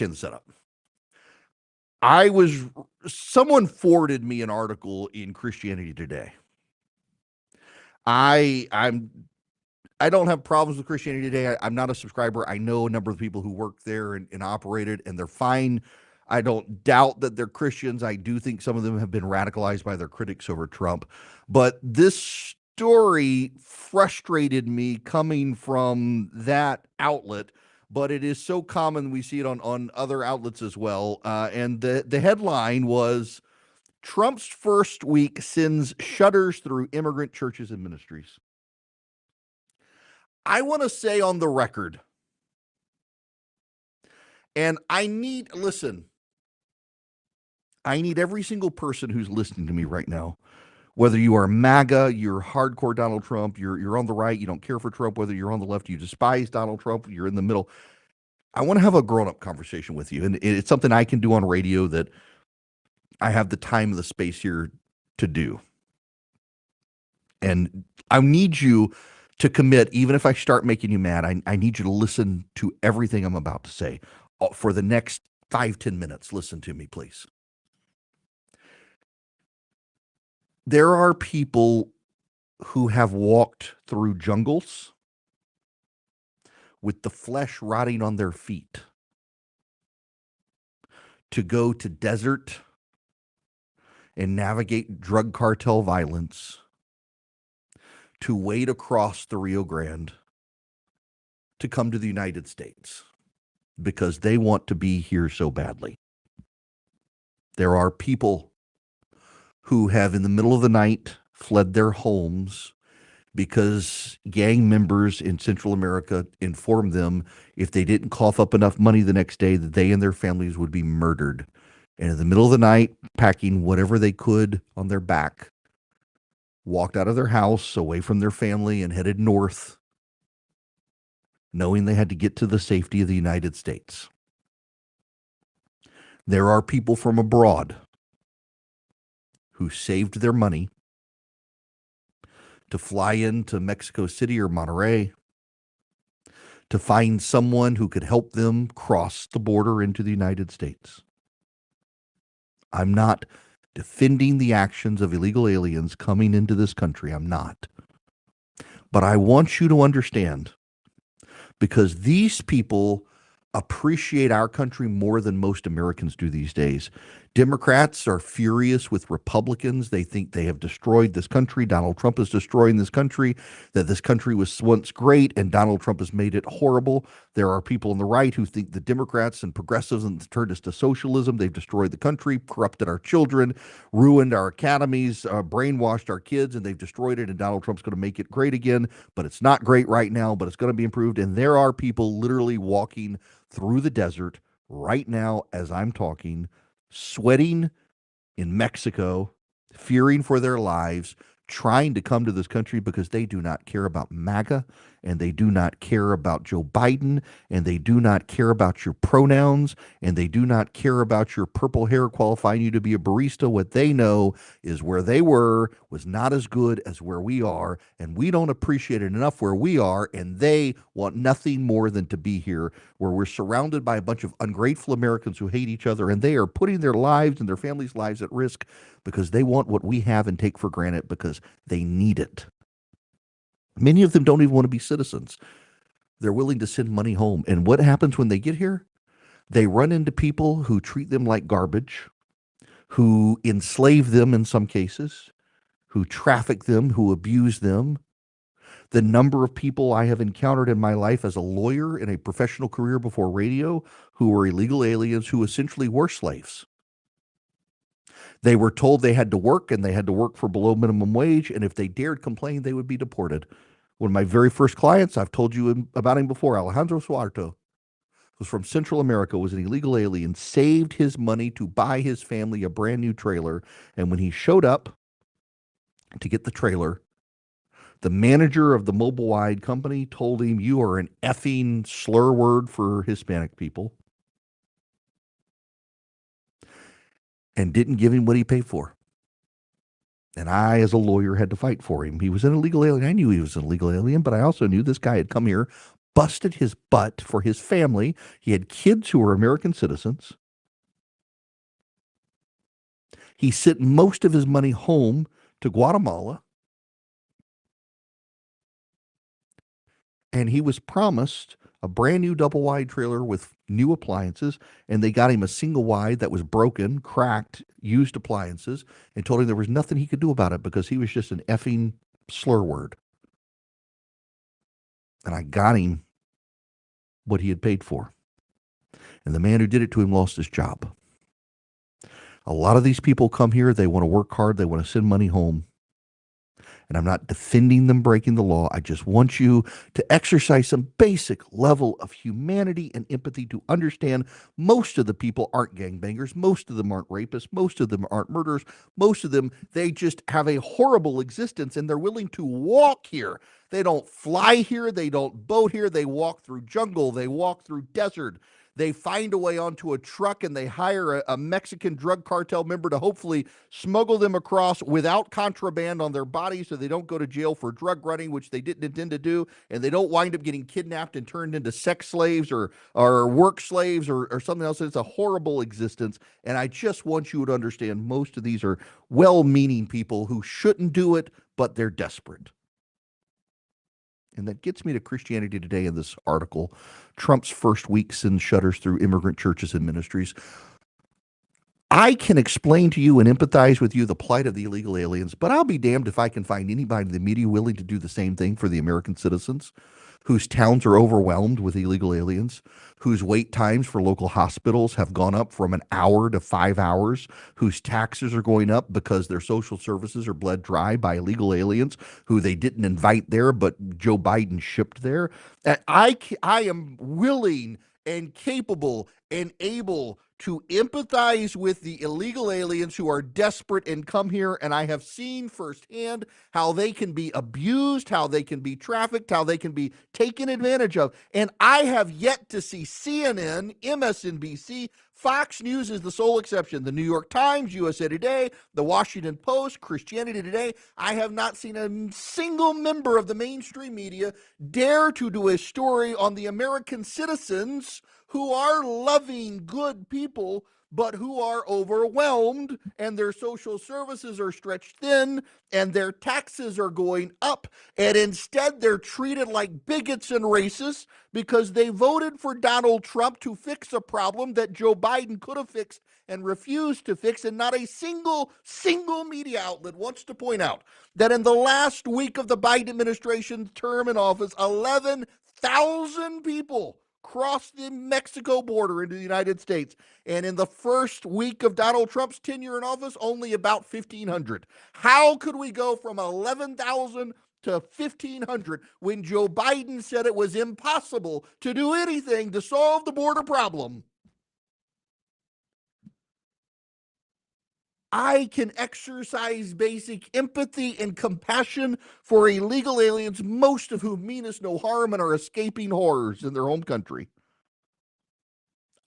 understand the setup. Someone forwarded me an article in Christianity Today. I don't have problems with Christianity Today. I'm not a subscriber. I know a number of people who work there and operate it, and they're fine. I don't doubt that they're Christians. I do think some of them have been radicalized by their critics over Trump. But this story frustrated me coming from that outlet, but it is so common we see it on other outlets as well. And the headline was, Trump's first week sends shudders through immigrant churches and ministries. I want to say on the record, and I need every single person who's listening to me right now, whether you are MAGA, you're hardcore Donald Trump, you're on the right, you don't care for Trump, whether you're on the left, you despise Donald Trump, you're in the middle. I want to have a grown-up conversation with you, and it's something I can do on radio that I have the time and the space here to do. And I need you to commit, even if I start making you mad, I need you to listen to everything I'm about to say. For the next 5-10 minutes, listen to me, please. There are people who have walked through jungles with the flesh rotting on their feet to go to desert and navigate drug cartel violence, to wade across the Rio Grande, to come to the United States because they want to be here so badly. There are people who have, in the middle of the night, fled their homes because gang members in Central America informed them if they didn't cough up enough money the next day that they and their families would be murdered. And in the middle of the night, packing whatever they could on their back, walked out of their house away from their family and headed north, knowing they had to get to the safety of the United States. There are people from abroad who saved their money to fly into Mexico City or Monterrey to find someone who could help them cross the border into the United States. I'm not defending the actions of illegal aliens coming into this country. I'm not. But I want you to understand, because these people appreciate our country more than most Americans do these days. Democrats are furious with Republicans. They think they have destroyed this country. Donald Trump is destroying this country, that this country was once great and Donald Trump has made it horrible. There are people on the right who think the Democrats and progressives have turned us to socialism. They've destroyed the country, corrupted our children, ruined our academies, brainwashed our kids, and they've destroyed it, and Donald Trump's going to make it great again. But it's not great right now, but it's going to be improved. And there are people literally walking through the desert right now as I'm talking, sweating in Mexico, fearing for their lives, trying to come to this country because they do not care about MAGA, and they do not care about Joe Biden, and they do not care about your pronouns, and they do not care about your purple hair qualifying you to be a barista. What they know is where they were was not as good as where we are, and we don't appreciate it enough where we are, and they want nothing more than to be here, where we're surrounded by a bunch of ungrateful Americans who hate each other, and they are putting their lives and their families' lives at risk because they want what we have and take for granted because they need it. Many of them don't even want to be citizens. They're willing to send money home. And what happens when they get here? They run into people who treat them like garbage, who enslave them in some cases, who traffic them, who abuse them. The number of people I have encountered in my life as a lawyer in a professional career before radio who were illegal aliens who essentially were slaves. They were told they had to work, and they had to work for below minimum wage, and if they dared complain, they would be deported. One of my very first clients, I've told you about him before, Alejandro Suarto, was from Central America, was an illegal alien, saved his money to buy his family a brand new trailer, and when he showed up to get the trailer, the manager of the mobile wide company told him, "You are an effing slur word for Hispanic people," and didn't give him what he paid for. And I, as a lawyer, had to fight for him. He was an illegal alien. I knew he was an illegal alien, but I also knew this guy had come here busted his butt for his family. He had kids who were American citizens. He sent most of his money home to Guatemala. And he was promised a brand new double wide trailer with new appliances, and they got him a single wide that was broken, cracked, used appliances, and told him there was nothing he could do about it because he was just an effing slur word. And I got him what he had paid for. And the man who did it to him lost his job. A lot of these people come here, they want to work hard, they want to send money home. And I'm not defending them breaking the law. I just want you to exercise some basic level of humanity and empathy to understand most of the people aren't gangbangers. Most of them aren't rapists. Most of them aren't murderers. Most of them, they just have a horrible existence and they're willing to walk here. They don't fly here. They don't boat here. They walk through jungle. They walk through desert. They find a way onto a truck and they hire a Mexican drug cartel member to hopefully smuggle them across without contraband on their body so they don't go to jail for drug running, which they didn't intend to do, and they don't wind up getting kidnapped and turned into sex slaves or work slaves or something else. It's a horrible existence, and I just want you to understand most of these are well-meaning people who shouldn't do it, but they're desperate. And that gets me to Christianity Today in this article. Trump's first week sends shudders through immigrant churches and ministries. I can explain to you and empathize with you the plight of the illegal aliens, but I'll be damned if I can find anybody in the media willing to do the same thing for the American citizens whose towns are overwhelmed with illegal aliens, whose wait times for local hospitals have gone up from an hour to 5 hours, whose taxes are going up because their social services are bled dry by illegal aliens who they didn't invite there, but Joe Biden shipped there. And I am willing and capable and able to empathize with the illegal aliens who are desperate and come here. And I have seen firsthand how they can be abused, how they can be trafficked, how they can be taken advantage of. And I have yet to see CNN, MSNBC, Fox News is the sole exception. The New York Times, USA Today, the Washington Post, Christianity Today. I have not seen a single member of the mainstream media dare to do a story on the American citizens who are loving, good people, but who are overwhelmed and their social services are stretched thin and their taxes are going up. And instead, they're treated like bigots and racists because they voted for Donald Trump to fix a problem that Joe Biden could have fixed and refused to fix. And not a single media outlet wants to point out that in the last week of the Biden administration's term in office, 11,000 people crossed the Mexico border into the United States. And in the first week of Donald Trump's tenure in office, only about 1,500. How could we go from 11,000 to 1,500 when Joe Biden said it was impossible to do anything to solve the border problem? I can exercise basic empathy and compassion for illegal aliens, most of whom mean us no harm and are escaping horrors in their home country.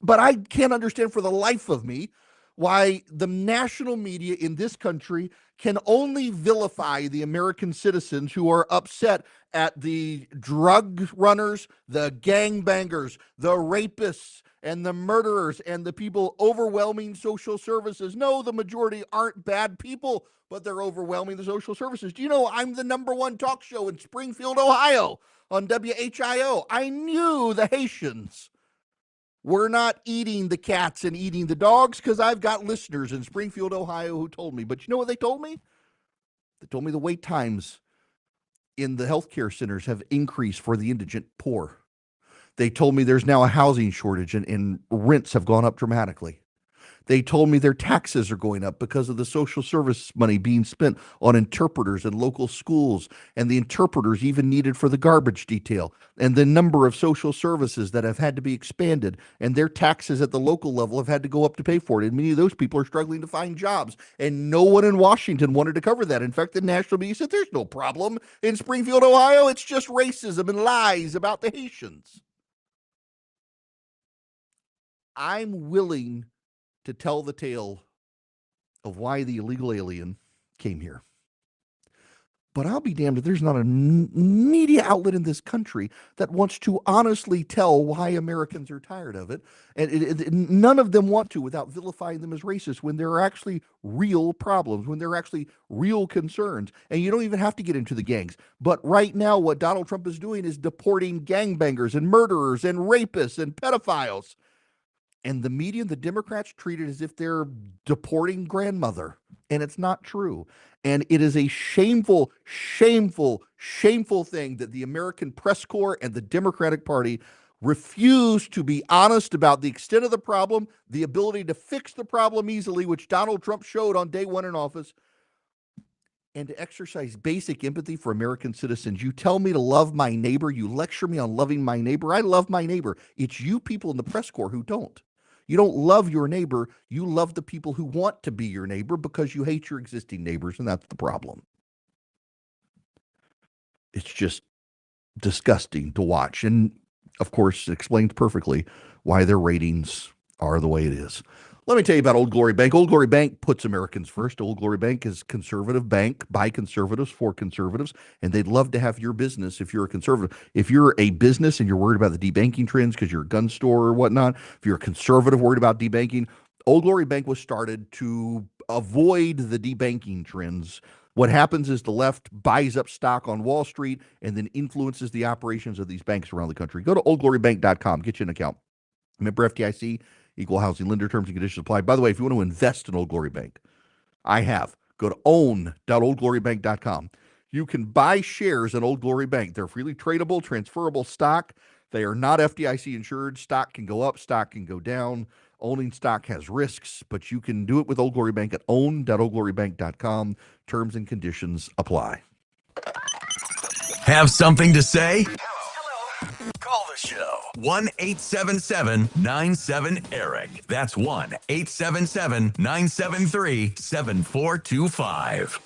But I can't understand for the life of me why the national media in this country can only vilify the American citizens who are upset at the drug runners, the gangbangers, the rapists, and the murderers, and the people overwhelming social services. No, the majority aren't bad people, but they're overwhelming the social services. Do you know I'm the #1 talk show in Springfield, Ohio on WHIO? I knew the Haitians we're not eating the cats and eating the dogs because I've got listeners in Springfield, Ohio who told me. But you know what they told me? They told me the wait times in the healthcare centers have increased for the indigent poor. They told me there's now a housing shortage and rents have gone up dramatically. They told me their taxes are going up because of the social service money being spent on interpreters in local schools and the interpreters even needed for the garbage detail and the number of social services that have had to be expanded and their taxes at the local level have had to go up to pay for it. And many of those people are struggling to find jobs. And no one in Washington wanted to cover that. In fact, the national media said there's no problem in Springfield, Ohio. It's just racism and lies about the Haitians. I'm willing to tell the tale of why the illegal alien came here. But I'll be damned if there's not a media outlet in this country that wants to honestly tell why Americans are tired of it. And none of them want to without vilifying them as racist when there are actually real problems, when there are actually real concerns. And you don't even have to get into the gangs. But right now, what Donald Trump is doing is deporting gangbangers and murderers and rapists and pedophiles. And the media and the Democrats treat it as if they're deporting grandmother. And it's not true. And it is a shameful, shameful, shameful thing that the American press corps and the Democratic Party refuse to be honest about the extent of the problem, the ability to fix the problem easily, which Donald Trump showed on day one in office, and to exercise basic empathy for American citizens. You tell me to love my neighbor. You lecture me on loving my neighbor. I love my neighbor. It's you people in the press corps who don't. You don't love your neighbor. You love the people who want to be your neighbor because you hate your existing neighbors, and that's the problem. It's just disgusting to watch. And of course, it explains perfectly why their ratings are the way it is. Let me tell you about Old Glory Bank. Old Glory Bank puts Americans first. Old Glory Bank is a conservative bank by conservatives for conservatives, and they'd love to have your business if you're a conservative. If you're a business and you're worried about the debanking trends because you're a gun store or whatnot, if you're a conservative worried about debanking, Old Glory Bank was started to avoid the debanking trends. What happens is the left buys up stock on Wall Street and then influences the operations of these banks around the country. Go to oldglorybank.com, get you an account. Member FDIC, equal housing lender, terms and conditions apply. By the way, if you want to invest in Old Glory Bank, I have. Go to own.oldglorybank.com. You can buy shares in Old Glory Bank. They're freely tradable, transferable stock. They are not FDIC insured. Stock can go up, stock can go down. Owning stock has risks, but you can do it with Old Glory Bank at own.oldglorybank.com. Terms and conditions apply. Have something to say? Hello. Call the show. 1-877-97-ERIC. That's 1-877-973-7425.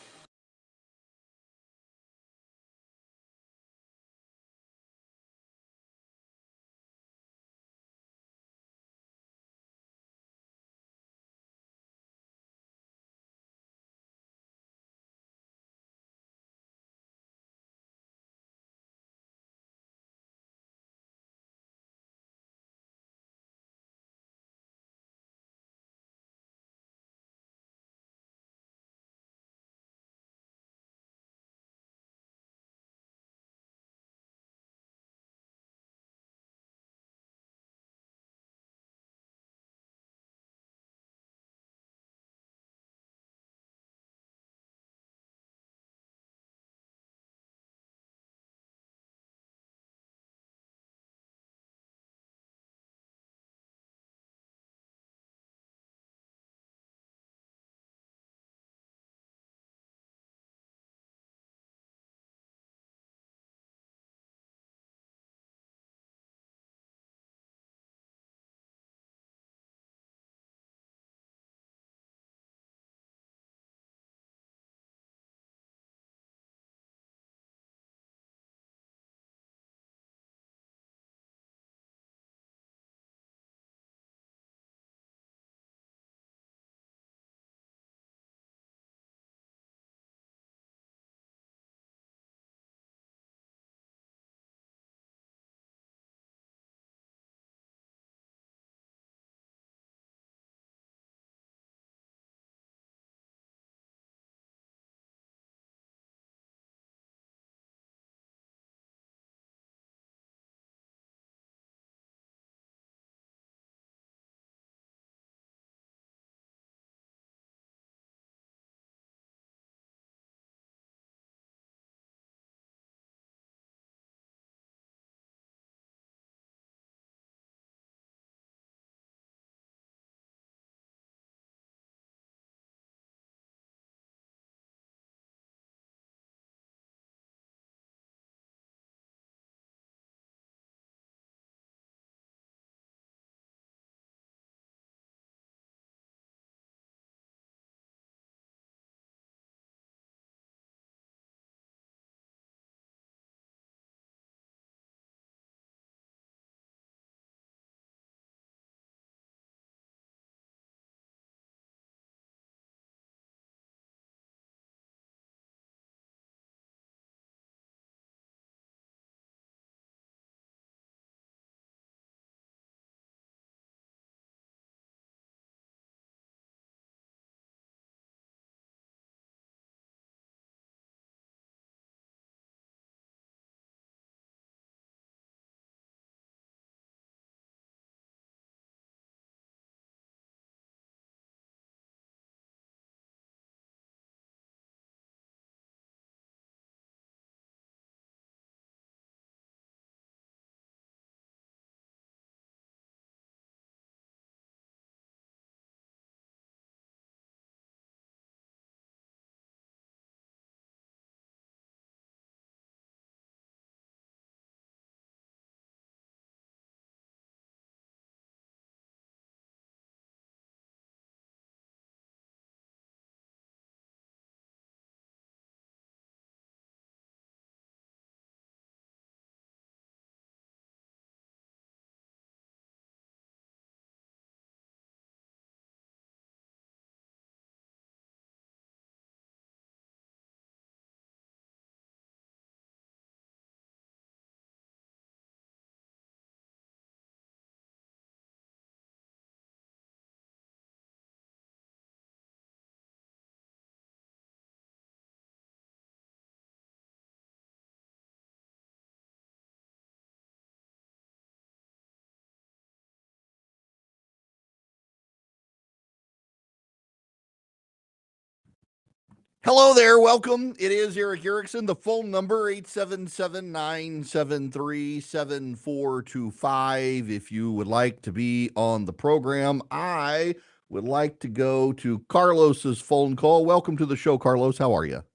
Hello there. Welcome. It is Erick Erickson. The phone number 877-973-7425. If you would like to be on the program, I would like to go to Carlos's phone call. Welcome to the show, Carlos. How are you?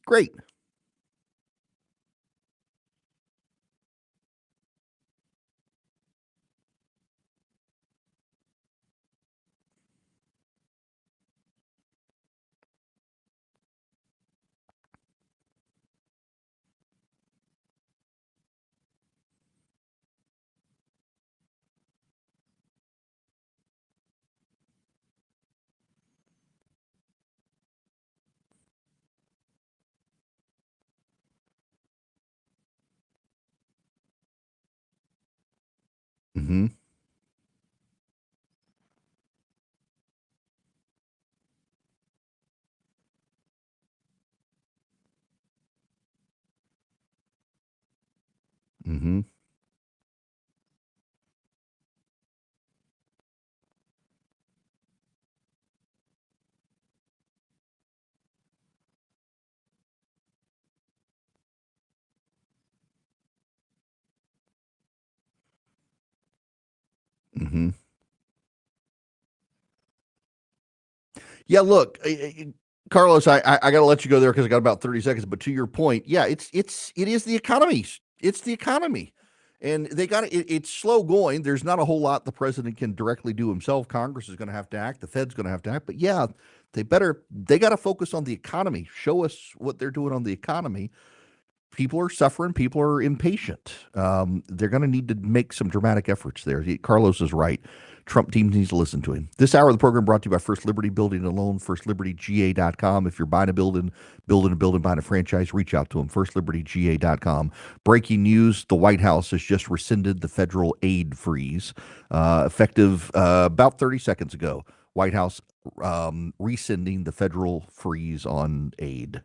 Great. Mm-hmm. Mm-hmm. Mm-hmm. Yeah, look, Carlos, I got to let you go there because I got about 30 seconds. But to your point, yeah, it is the economy. It's the economy, and they got it's slow going. There's not a whole lot the president can directly do himself. Congress is going to have to act. The Fed's going to have to act. But yeah, they got to focus on the economy. Show us what they're doing on the economy. People are suffering. People are impatient. They're going to need to make some dramatic efforts there. Carlos is right. Trump team needs to listen to him. This hour of the program brought to you by First Liberty Building and Loan, firstlibertyga.com. If you're buying a building, buying a franchise, reach out to them, firstlibertyga.com. Breaking news, the White House has just rescinded the federal aid freeze, effective about 30 seconds ago. White House rescinding the federal freeze on aid.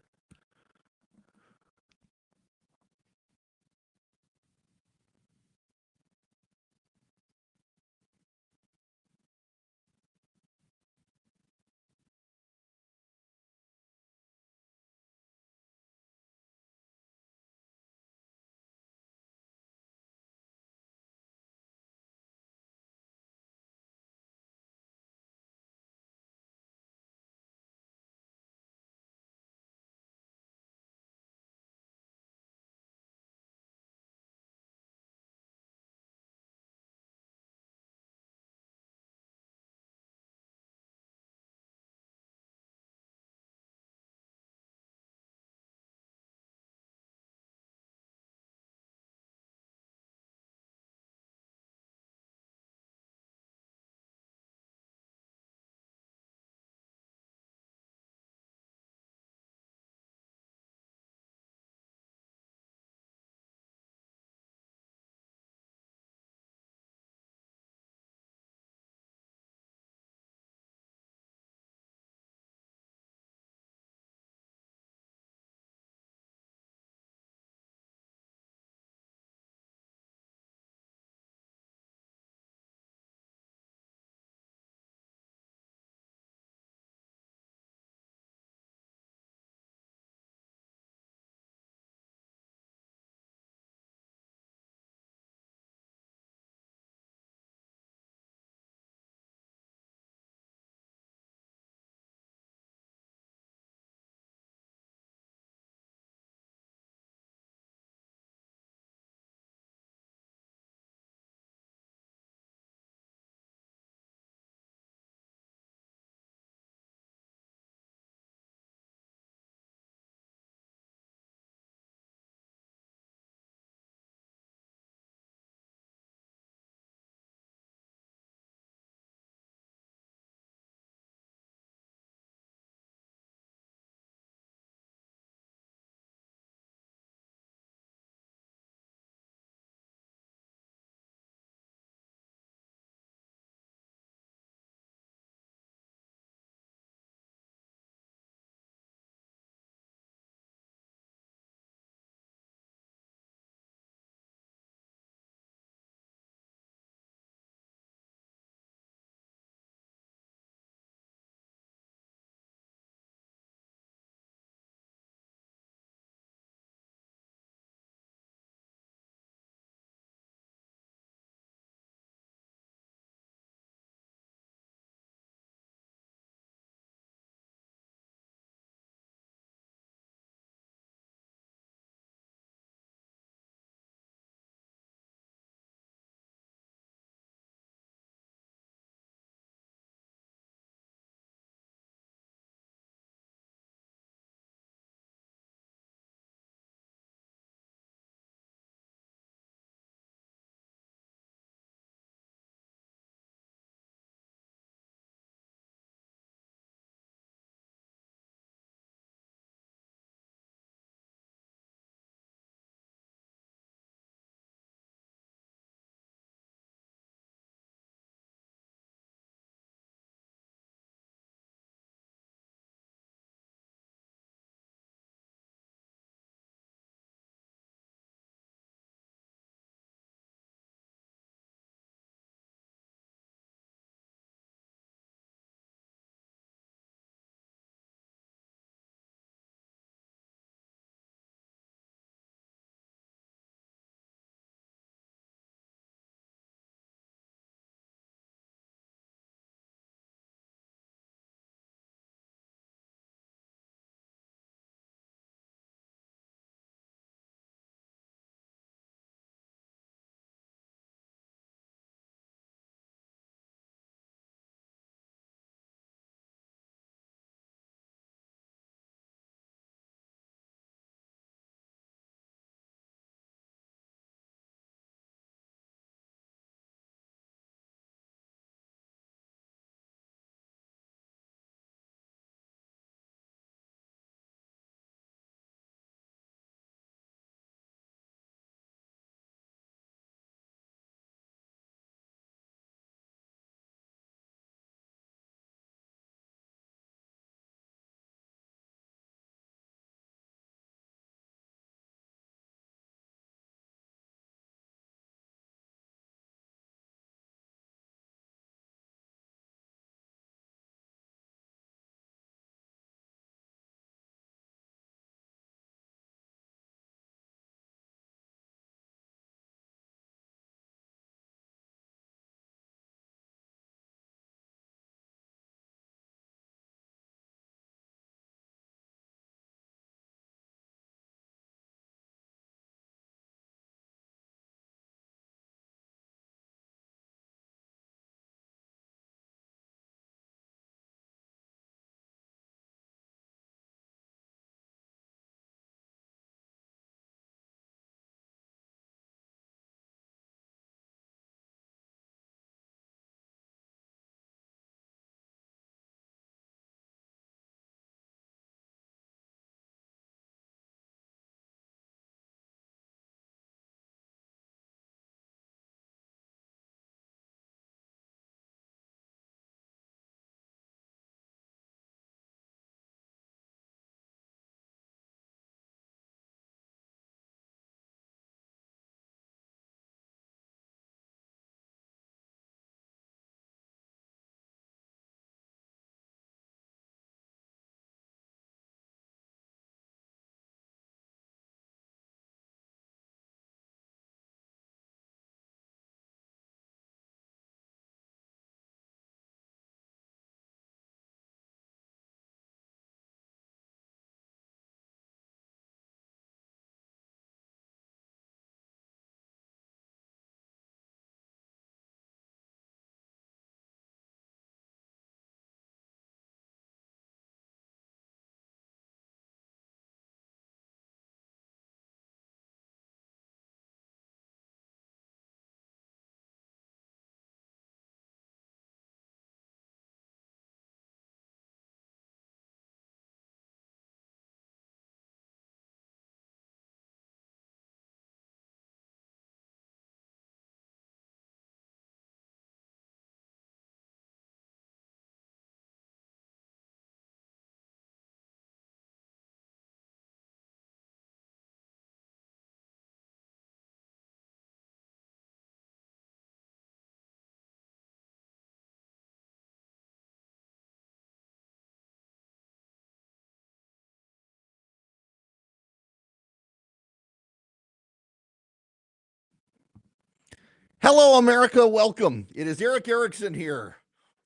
Hello, America. Welcome. It is Erick Erickson here.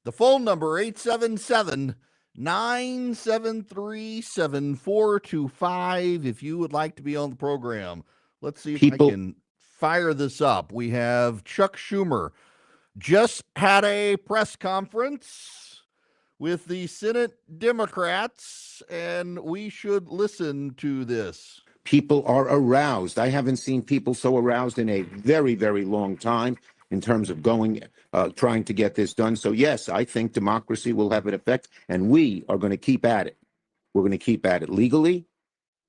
The phone number 877-973-7425 if you would like to be on the program. Let's see if I can fire this up. We have Chuck Schumer just had a press conference with the Senate Democrats, and we should listen to this. People are aroused. I haven't seen people so aroused in a very, very long time in terms of trying to get this done. So yes, I think democracy will have an effect, and we are going to keep at it. We're going to keep at it legally.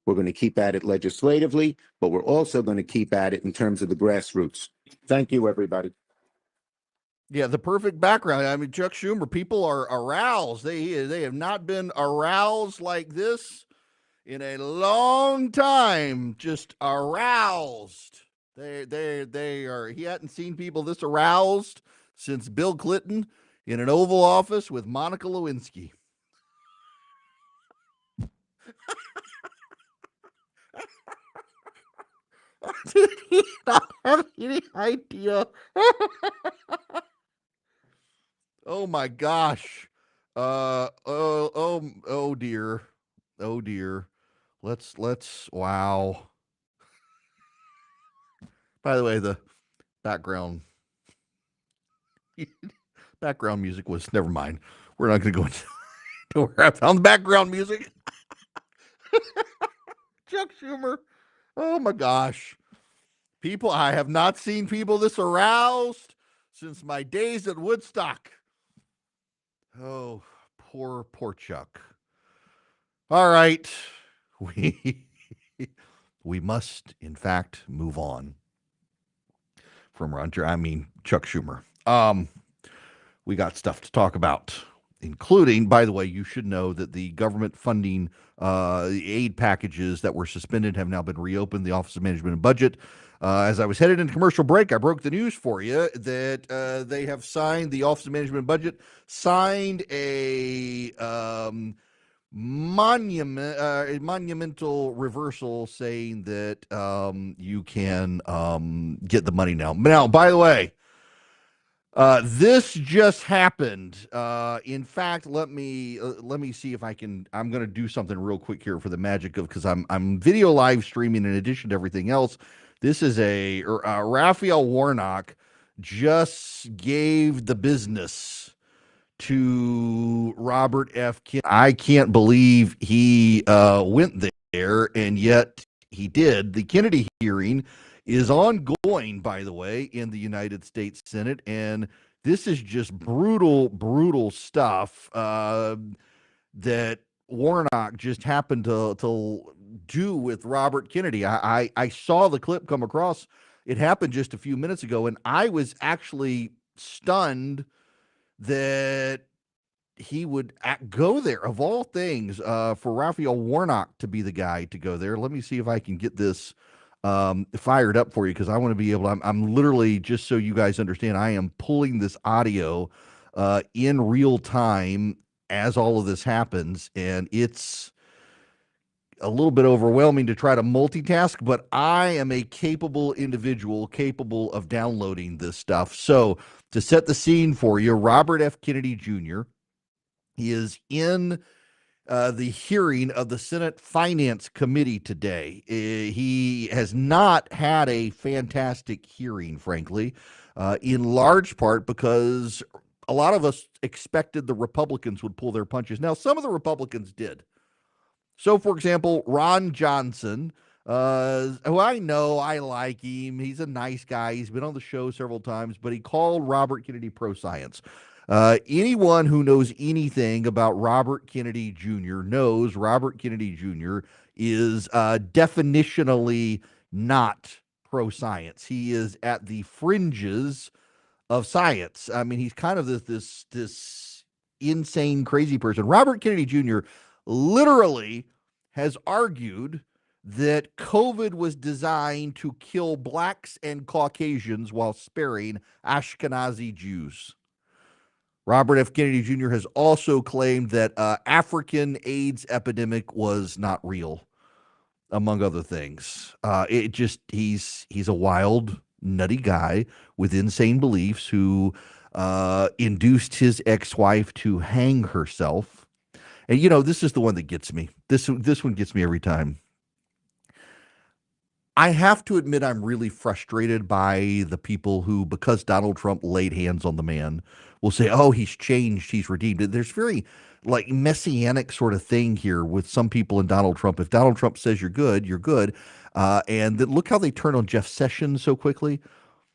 We're going to keep at it legislatively, but we're also going to keep at it in terms of the grassroots. Thank you, everybody. Yeah, the perfect background. I mean, Chuck Schumer, people are aroused. They have not been aroused like this in a long time. Just aroused. They are. He hadn't seen people this aroused since Bill Clinton in an Oval Office with Monica Lewinsky. Did he not have any idea? Oh my gosh. Oh dear. Oh dear. Let's wow. By the way, the background music was never mind. We're not going to go into where I found the background music. Chuck Schumer. Oh my gosh. People, I have not seen people this aroused since my days at Woodstock. Oh, poor Chuck. All right. We must, in fact, move on from Chuck Schumer. We got stuff to talk about, including, by the way, you should know that the government funding, the aid packages that were suspended have now been reopened. The Office of Management and Budget. As I was headed into commercial break, I broke the news for you that they have signed, the Office of Management and Budget signed a monumental reversal saying that you can get the money now. Now, by the way, this just happened. In fact, let me see if I can. I'm going to do something real quick here for the magic of, because I'm video live streaming in addition to everything else. This is Raphael Warnock just gave the business to Robert F. Kennedy. I can't believe he went there, and yet he did. The Kennedy hearing is ongoing, by the way, in the United States Senate, and this is just brutal stuff that Warnock just happened to do with Robert Kennedy. I saw the clip come across. It happened just a few minutes ago, and I was actually stunned that he would go there, of all things, for Raphael Warnock to be the guy to go there. Let me see if I can get this fired up for you, because I want to be able to, I'm literally, just so you guys understand, I am pulling this audio in real time as all of this happens, and it's a little bit overwhelming to try to multitask, but I am a capable individual, capable of downloading this stuff. So to set the scene for you, Robert F. Kennedy Jr. is in the hearing of the Senate Finance Committee today. He has not had a fantastic hearing, frankly, in large part because a lot of us expected the Republicans would pull their punches. Now, some of the Republicans did. So, for example, Ron Johnson, who I know, I like him. He's a nice guy. He's been on the show several times, but he called Robert Kennedy pro-science. Anyone who knows anything about Robert Kennedy Jr. knows Robert Kennedy Jr. is definitionally not pro-science. He is at the fringes of science. I mean, he's kind of this insane, crazy person. Robert Kennedy Jr. literally has argued that COVID was designed to kill blacks and Caucasians while sparing Ashkenazi Jews. Robert F. Kennedy Jr. has also claimed that African AIDS epidemic was not real, among other things. He's a wild nutty guy with insane beliefs who induced his ex-wife to hang herself. And this is the one that gets me. This one gets me every time. I have to admit I'm really frustrated by the people who, because Donald Trump laid hands on the man, will say, "Oh, he's changed, he's redeemed." There's very like messianic sort of thing here with some people in Donald Trump. If Donald Trump says you're good, you're good. And look how they turned on Jeff Sessions so quickly.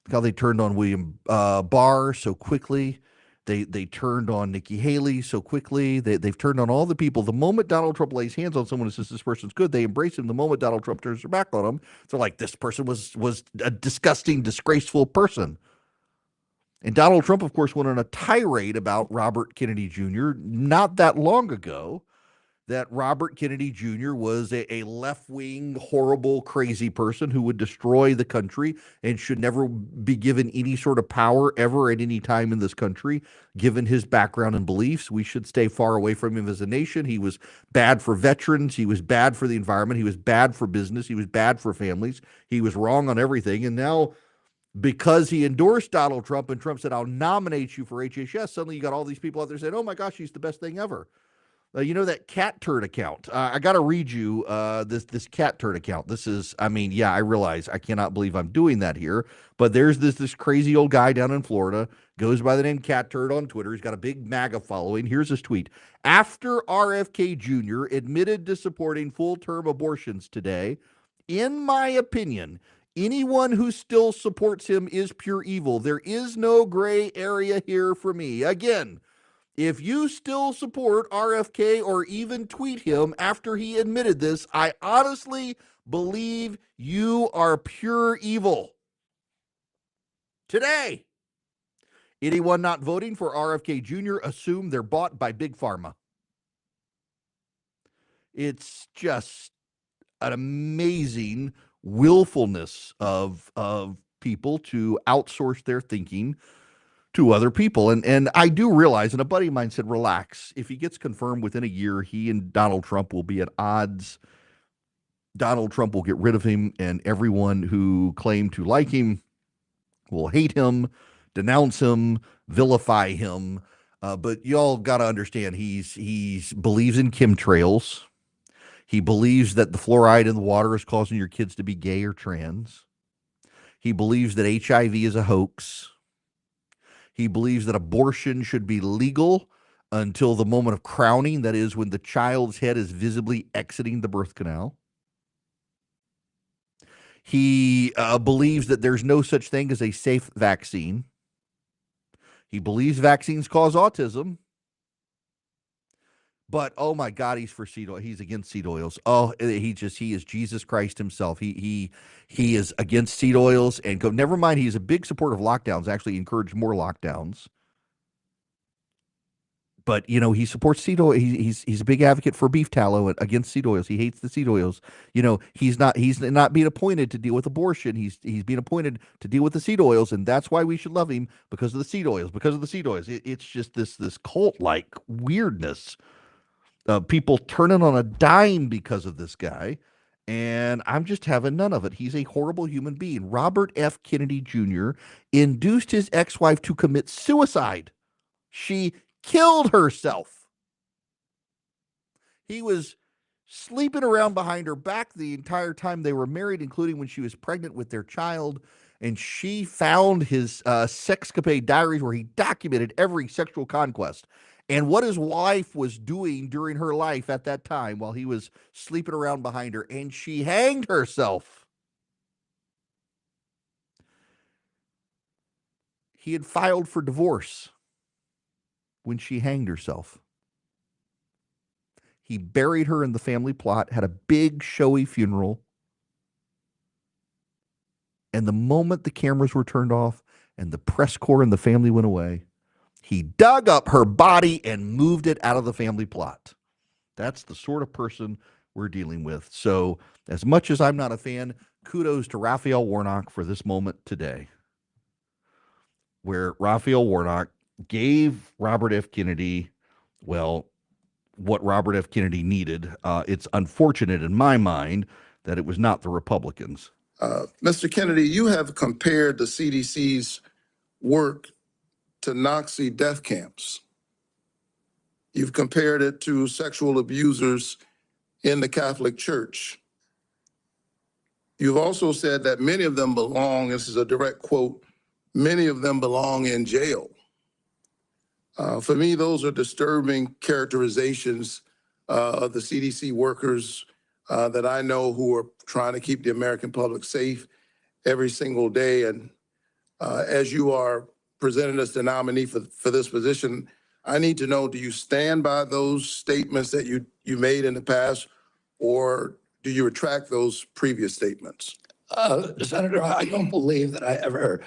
Look how they turned on William Barr so quickly. They turned on Nikki Haley so quickly. They've turned on all the people. The moment Donald Trump lays hands on someone and says this person's good, they embrace him. The moment Donald Trump turns their back on him, they're like, this person was a disgusting, disgraceful person. And Donald Trump, of course, went on a tirade about Robert Kennedy Jr. not that long ago, that Robert Kennedy Jr. was a left-wing, horrible, crazy person who would destroy the country and should never be given any sort of power ever at any time in this country. Given his background and beliefs, we should stay far away from him as a nation. He was bad for veterans. He was bad for the environment. He was bad for business. He was bad for families. He was wrong on everything. And now, because he endorsed Donald Trump and Trump said, "I'll nominate you for HHS," suddenly you got all these people out there saying, "Oh my gosh, he's the best thing ever." That cat turd account. I got to read you this cat turd account. This is, I realize I cannot believe I'm doing that here, but there's this crazy old guy down in Florida, goes by the name Cat Turd on Twitter. He's got a big MAGA following. Here's his tweet. After RFK Jr. admitted to supporting full-term abortions today, in my opinion, anyone who still supports him is pure evil. There is no gray area here for me. Again, if you still support RFK or even tweet him after he admitted this, I honestly believe you are pure evil. Today, anyone not voting for RFK Jr. assume they're bought by Big Pharma. It's just an amazing willfulness of people to outsource their thinking to other people. And I do realize, and a buddy of mine said, relax. If he gets confirmed within a year, he and Donald Trump will be at odds. Donald Trump will get rid of him, and everyone who claimed to like him will hate him, denounce him, vilify him. But y'all got to understand, he's believes in chemtrails. He believes that the fluoride in the water is causing your kids to be gay or trans. He believes that HIV is a hoax. He believes that abortion should be legal until the moment of crowning, that is, when the child's head is visibly exiting the birth canal. He believes that there's no such thing as a safe vaccine. He believes vaccines cause autism. But, oh my God, he's for seed oil. He's against seed oils. Oh, he is Jesus Christ himself. He is against seed oils. And never mind, he's a big supporter of lockdowns, actually encouraged more lockdowns. But, he supports seed oil. He's a big advocate for beef tallow against seed oils. He hates the seed oils. He's not being appointed to deal with abortion. He's being appointed to deal with the seed oils, and that's why we should love him, because of the seed oils. Because of the seed oils, it's just this cult-like weirdness. People turning on a dime because of this guy, and I'm just having none of it. He's a horrible human being. Robert F. Kennedy Jr. induced his ex-wife to commit suicide. She killed herself. He was sleeping around behind her back the entire time they were married, including when she was pregnant with their child. And she found his sexcapade diaries where he documented every sexual conquest and what his wife was doing during her life at that time while he was sleeping around behind her. And she hanged herself. He had filed for divorce when she hanged herself. He buried her in the family plot, had a big showy funeral. And the moment the cameras were turned off and the press corps and the family went away, he dug up her body and moved it out of the family plot. That's the sort of person we're dealing with. So as much as I'm not a fan, kudos to Raphael Warnock for this moment today, where Raphael Warnock gave Robert F. Kennedy, what Robert F. Kennedy needed. It's unfortunate in my mind that it was not the Republicans. Mr. Kennedy, you have compared the CDC's work to Nazi death camps. You've compared it to sexual abusers in the Catholic Church. You've also said that many of them belong, this is a direct quote, many of them belong in jail. For me, those are disturbing characterizations of the CDC workers that I know who are trying to keep the American public safe every single day. And as you are presented as the nominee for this position, I need to know, do you stand by those statements that you made in the past, or do you retract those previous statements? Senator, I don't believe that I ever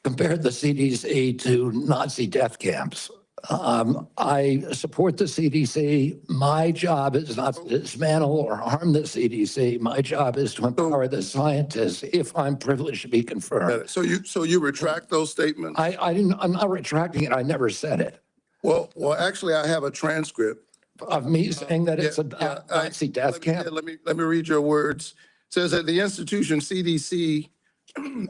compared the CDC to Nazi death camps. I support the CDC. My job is not to dismantle or harm the CDC. My job is to empower the scientists if I'm privileged to be confirmed. So you retract those statements? I'm not retracting it. I never said it. Well, actually, I have a transcript Of me saying that it's a Nazi death camp. Let me read your words. It says that the institution CDC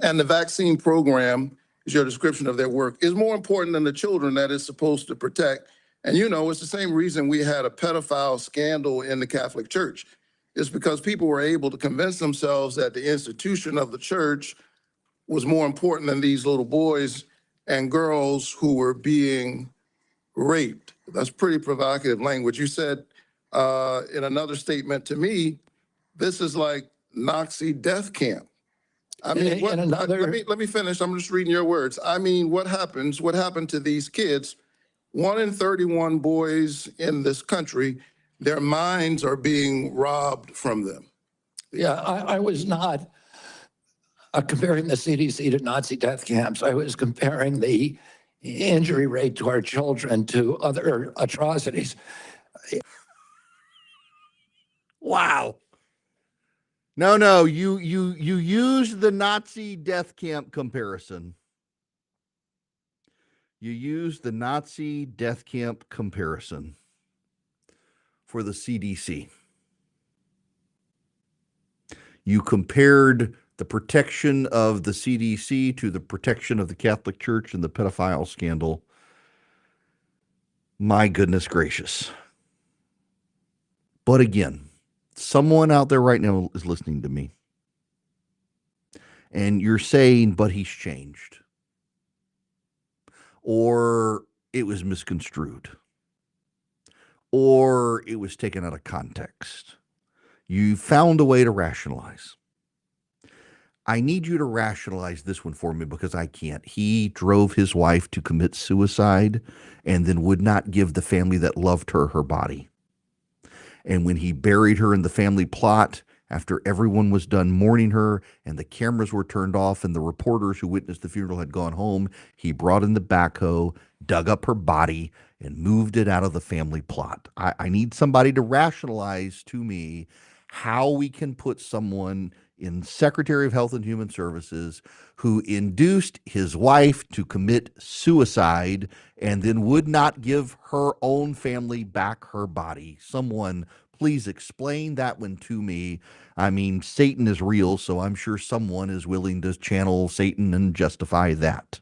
and the vaccine program, is your description of their work, is more important than the children that it's supposed to protect. And you know, it's the same reason we had a pedophile scandal in the Catholic Church. It's because people were able to convince themselves that the institution of the church was more important than these little boys and girls who were being raped. That's pretty provocative language. You said in another statement to me, this is like Nazi death camp. I mean, let me finish. I'm just reading your words. I mean, what happened to these kids? 1 in 31 boys in this country, their minds are being robbed from them. Yeah, I was not comparing the CDC to Nazi death camps. I was comparing the injury rate to our children to other atrocities. Wow. No, you used the Nazi death camp comparison. You used the Nazi death camp comparison for the CDC. You compared the protection of the CDC to the protection of the Catholic Church and the pedophile scandal. My goodness gracious. But again, someone out there right now is listening to me. And you're saying, but he's changed. Or it was misconstrued. Or it was taken out of context. You found a way to rationalize. I need you to rationalize this one for me because I can't. He drove his wife to commit suicide and then would not give the family that loved her her body. And when he buried her in the family plot, after everyone was done mourning her and the cameras were turned off and the reporters who witnessed the funeral had gone home, he brought in the backhoe, dug up her body, and moved it out of the family plot. I need somebody to rationalize to me how we can put someone in Secretary of Health and Human Services who induced his wife to commit suicide and then would not give her own family back her body. Someone please explain that one to me. I mean, Satan is real, so I'm sure someone is willing to channel Satan and justify that.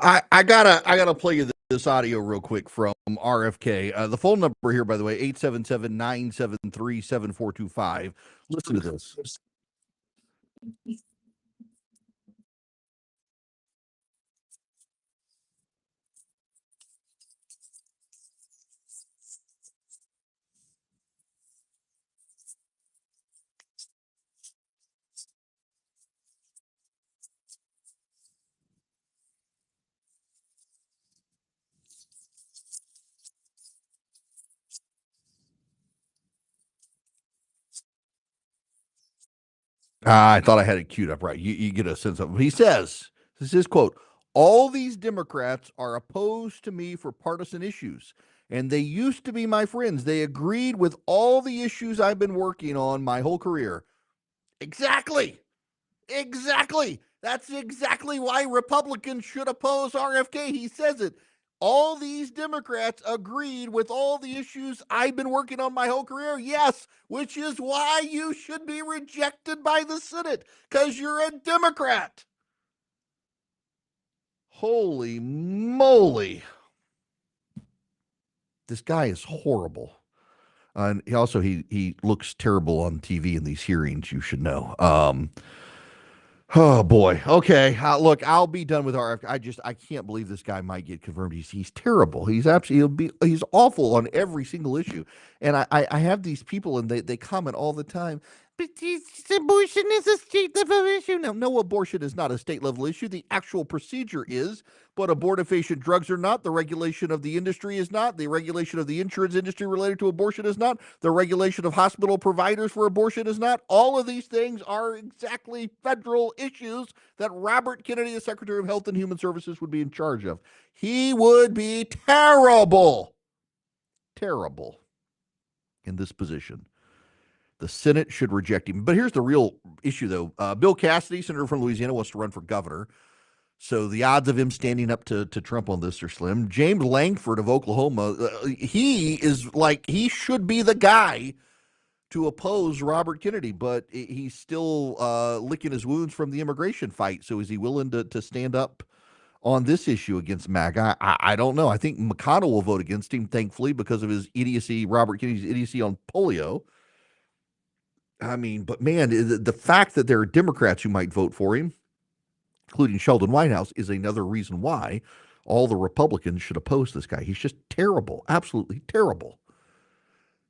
I gotta play you this audio real quick from RFK. The phone number here, by the way, 877-973-7425. Listen to this. I thought I had it queued up right. You get a sense of it. He says, this is his quote, all these Democrats are opposed to me for partisan issues, and they used to be my friends. They agreed with all the issues I've been working on my whole career. Exactly. Exactly. That's exactly why Republicans should oppose RFK. He says it. All these Democrats agreed with all the issues I've been working on my whole career. Yes, which is why you should be rejected by the Senate, because you're a Democrat. Holy moly. This guy is horrible. And he looks terrible on TV in these hearings, you should know. Oh boy. Okay. Look, I'll be done with RFK. I can't believe this guy might get confirmed. He's terrible. He's awful on every single issue. And I have these people and they comment all the time. But abortion is a state level issue. No, abortion is not a state level issue. The actual procedure is, but abortifacient drugs are not. The regulation of the industry is not. The regulation of the insurance industry related to abortion is not. The regulation of hospital providers for abortion is not. All of these things are exactly federal issues that Robert Kennedy, the Secretary of Health and Human Services, would be in charge of. He would be terrible in this position. The Senate should reject him. But here's the real issue, though. Bill Cassidy, senator from Louisiana, wants to run for governor. So the odds of him standing up to Trump on this are slim. James Langford of Oklahoma, he should be the guy to oppose Robert Kennedy, but he's still licking his wounds from the immigration fight. So is he willing to stand up on this issue against MAGA? I don't know. I think McConnell will vote against him, thankfully, because of his idiocy, Robert Kennedy's idiocy on polio. I mean, but man, the fact that there are Democrats who might vote for him, including Sheldon Whitehouse, is another reason why all the Republicans should oppose this guy. He's just terrible, absolutely terrible.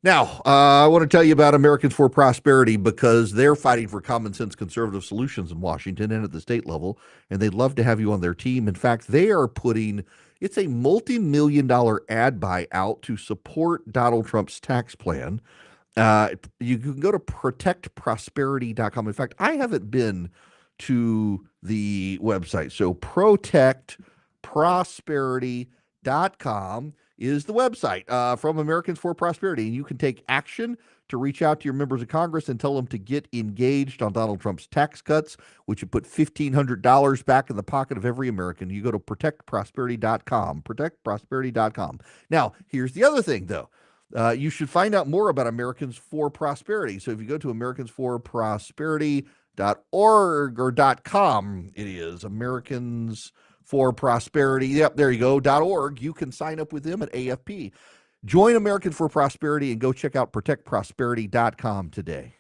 Now, I want to tell you about Americans for Prosperity because they're fighting for common sense conservative solutions in Washington and at the state level, and they'd love to have you on their team. In fact, they are it's a multi-million-dollar ad buy out to support Donald Trump's tax plan. You can go to protectprosperity.com. In fact, I haven't been to the website. So protectprosperity.com is the website from Americans for Prosperity. And you can take action to reach out to your members of Congress and tell them to get engaged on Donald Trump's tax cuts, which would put $1,500 back in the pocket of every American. You go to protectprosperity.com, protectprosperity.com. Now, here's the other thing, though. You should find out more about Americans for Prosperity. So if you go to americansforprosperity.org or .com, it is Americans for Prosperity. Yep, there you go, .org. You can sign up with them at AFP. Join Americans for Prosperity and go check out protectprosperity.com today.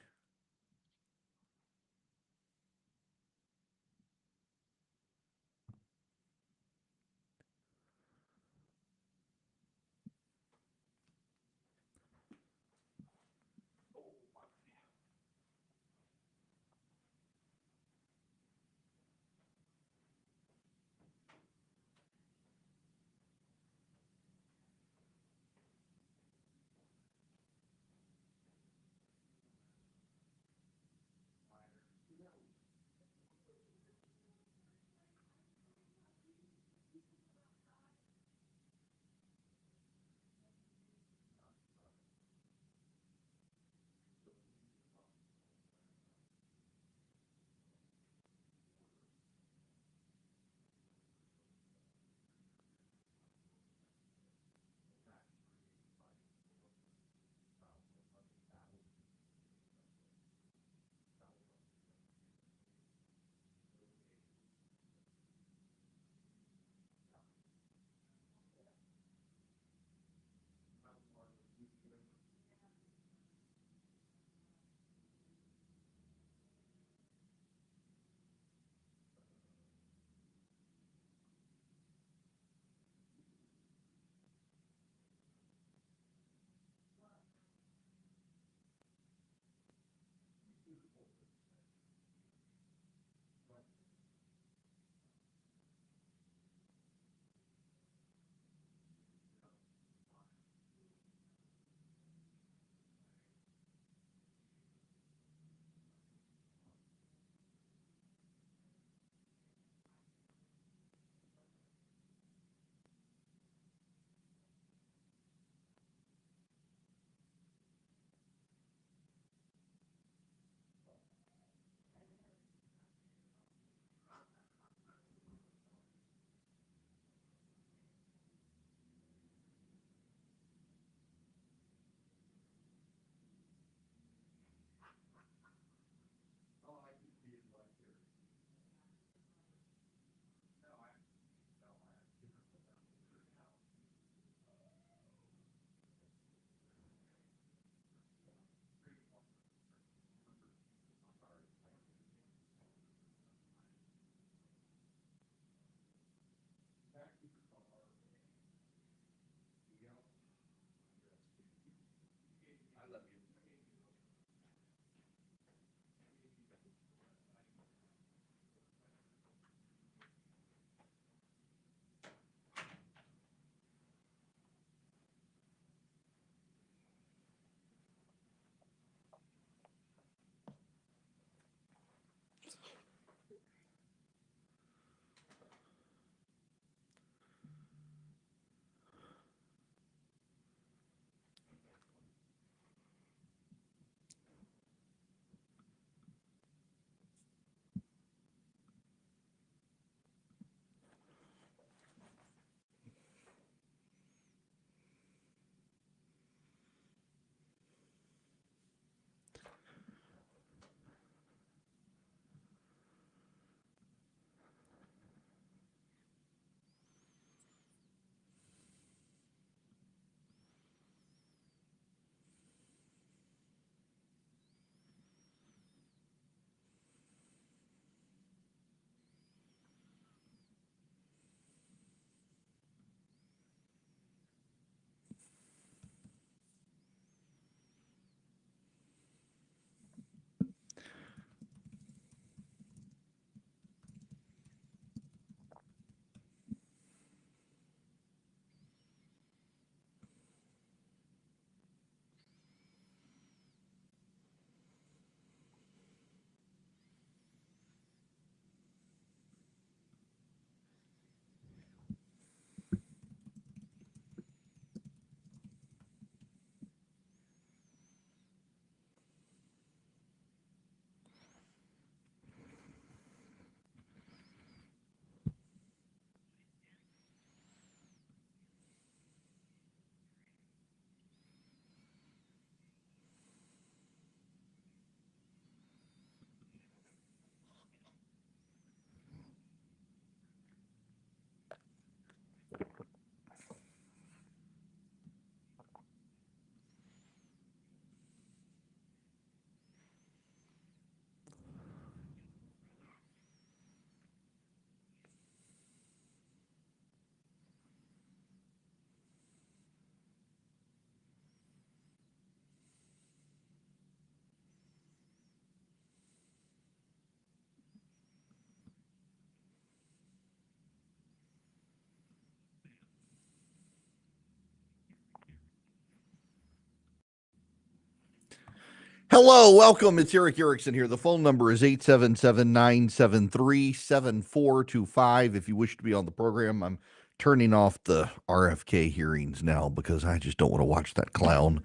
Hello, welcome. It's Erick Erickson here. The phone number is 877-973-7425. If you wish to be on the program, I'm turning off the RFK hearings now because I just don't want to watch that clown.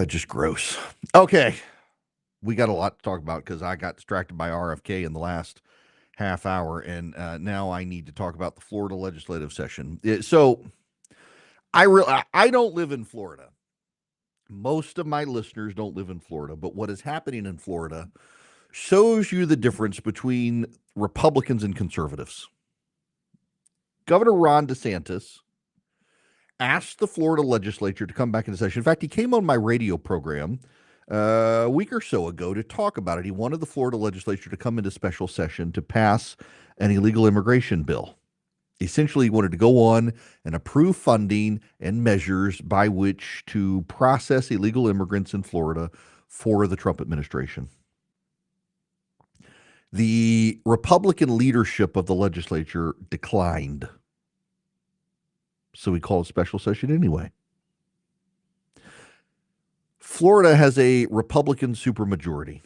Just gross. Okay, we got a lot to talk about because I got distracted by RFK in the last half hour, and now I need to talk about the Florida legislative session. So I don't live in Florida. Most of my listeners don't live in Florida, but what is happening in Florida shows you the difference between Republicans and conservatives. Governor Ron DeSantis asked the Florida legislature to come back into session. In fact, he came on my radio program a week or so ago to talk about it. He wanted the Florida legislature to come into special session to pass an illegal immigration bill. Essentially, he wanted to go on and approve funding and measures by which to process illegal immigrants in Florida for the Trump administration. The Republican leadership of the legislature declined, so we called a special session anyway. Florida has a Republican supermajority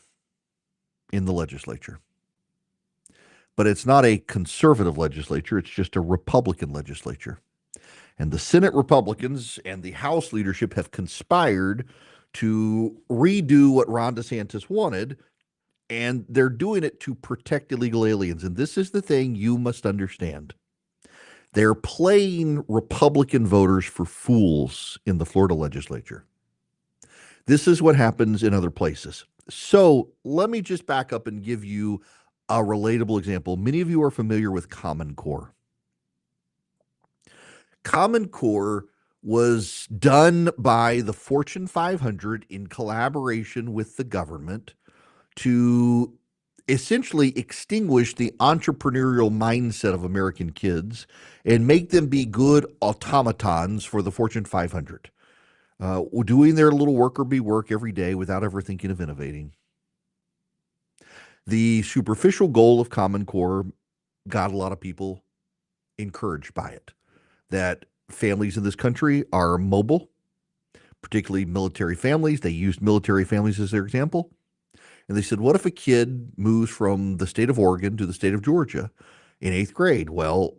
in the legislature. But it's not a conservative legislature, it's just a Republican legislature. And the Senate Republicans and the House leadership have conspired to redo what Ron DeSantis wanted, and they're doing it to protect illegal aliens. And this is the thing you must understand. They're playing Republican voters for fools in the Florida legislature. This is what happens in other places. So let me just back up and give you a relatable example. Many of you are familiar with Common Core. Common Core was done by the Fortune 500 in collaboration with the government to essentially extinguish the entrepreneurial mindset of American kids and make them be good automatons for the Fortune 500, doing their little worker bee work every day without ever thinking of innovating. The superficial goal of Common Core got a lot of people encouraged by it, that families in this country are mobile, particularly military families. They used military families as their example. And they said, what if a kid moves from the state of Oregon to the state of Georgia in 8th grade? Well,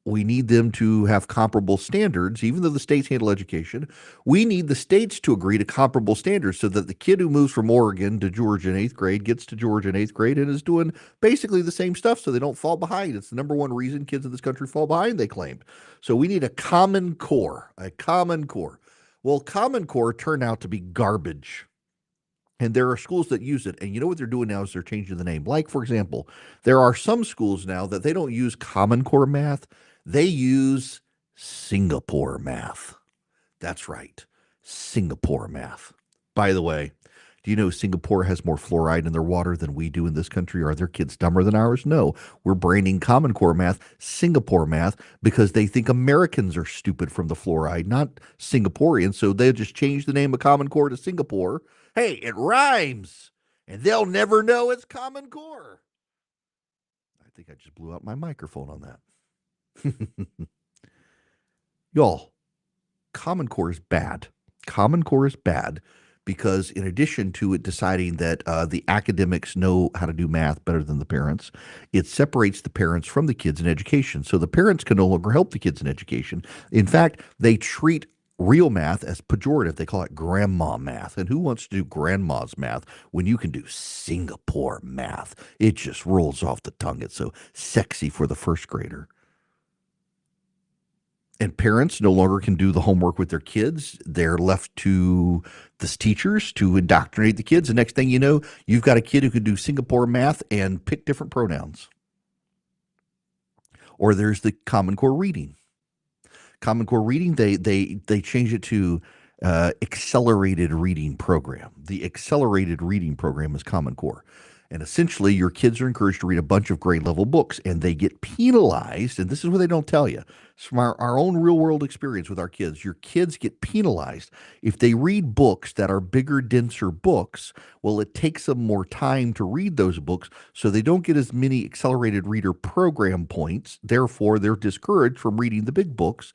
we need them to have comparable standards, even though the states handle education. We need the states to agree to comparable standards so that the kid who moves from Oregon to Georgia in 8th grade gets to Georgia in 8th grade and is doing basically the same stuff so they don't fall behind. It's the number one reason kids in this country fall behind, they claimed. So we need a Common Core, a Common Core. Well, Common Core turned out to be garbage. And there are schools that use it. And you know what they're doing now is they're changing the name. Like, for example, there are some schools now that they don't use Common Core math. They use Singapore math. That's right, Singapore math. By the way, do you know Singapore has more fluoride in their water than we do in this country? Are their kids dumber than ours? No, we're branding Common Core math Singapore math because they think Americans are stupid from the fluoride, not Singaporeans. So they just change the name of Common Core to Singapore. Hey, it rhymes, and they'll never know it's Common Core. I think I just blew out my microphone on that. Y'all, Common Core is bad. Common Core is bad because in addition to it deciding that the academics know how to do math better than the parents, it separates the parents from the kids in education. So the parents can no longer help the kids in education. In fact, they treat real math as pejorative. They call it grandma math. And who wants to do grandma's math when you can do Singapore math? It just rolls off the tongue. It's so sexy for the first grader. And parents no longer can do the homework with their kids. They're left to the teachers to indoctrinate the kids. The next thing you know, you've got a kid who can do Singapore math and pick different pronouns. Or there's the Common Core reading. Common Core reading, they change it to accelerated reading program. The accelerated reading program is Common Core. And essentially, your kids are encouraged to read a bunch of grade level books, and they get penalized. And this is what they don't tell you. It's from our own real world experience with our kids. Your kids get penalized if they read books that are bigger, denser books. Well, it takes them more time to read those books, so they don't get as many accelerated reader program points. Therefore, they're discouraged from reading the big books.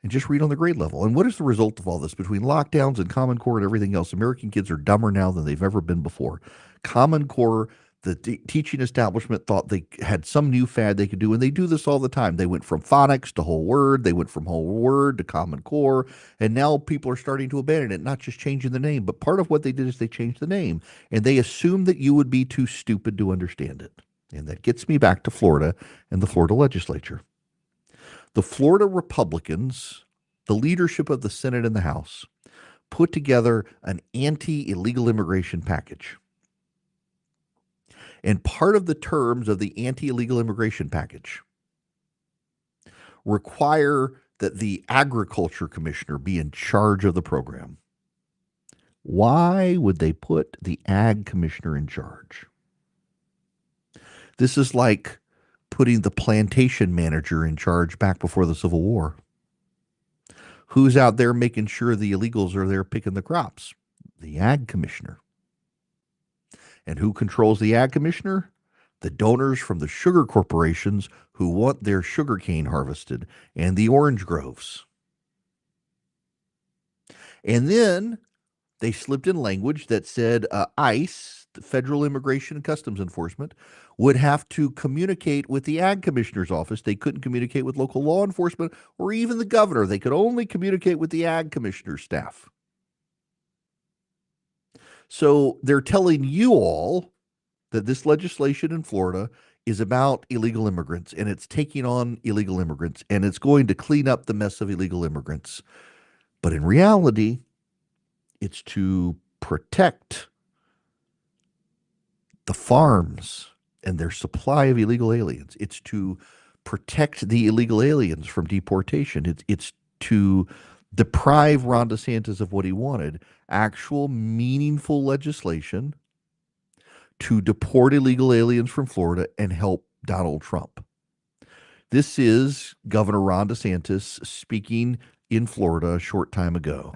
and just read on the grade level. And what is the result of all this? Between lockdowns and Common Core and everything else, American kids are dumber now than they've ever been before. Common Core, the teaching establishment thought they had some new fad they could do, and they do this all the time. They went from phonics to whole word, they went from whole word to Common Core, and now people are starting to abandon it, not just changing the name. But part of what they did is they changed the name, and they assumed that you would be too stupid to understand it. And that gets me back to Florida and the Florida legislature. The Florida Republicans, the leadership of the Senate and the House, put together an anti-illegal immigration package. And part of the terms of the anti-illegal immigration package require that the agriculture commissioner be in charge of the program. Why would they put the ag commissioner in charge? This is like putting the plantation manager in charge back before the Civil War. Who's out there making sure the illegals are there picking the crops? The ag commissioner. And who controls the ag commissioner? The donors from the sugar corporations who want their sugar cane harvested and the orange groves. And then they slipped in language that said ICE, the Federal Immigration and Customs Enforcement, would have to communicate with the ag commissioner's office. They couldn't communicate with local law enforcement or even the governor. They could only communicate with the ag commissioner's staff. So they're telling you all that this legislation in Florida is about illegal immigrants, and it's taking on illegal immigrants, and it's going to clean up the mess of illegal immigrants. But in reality, it's to protect the farms and their supply of illegal aliens. It's to protect the illegal aliens from deportation. It's to deprive Ron DeSantis of what he wanted, actual meaningful legislation to deport illegal aliens from Florida and help Donald Trump. This is Governor Ron DeSantis speaking in Florida a short time ago.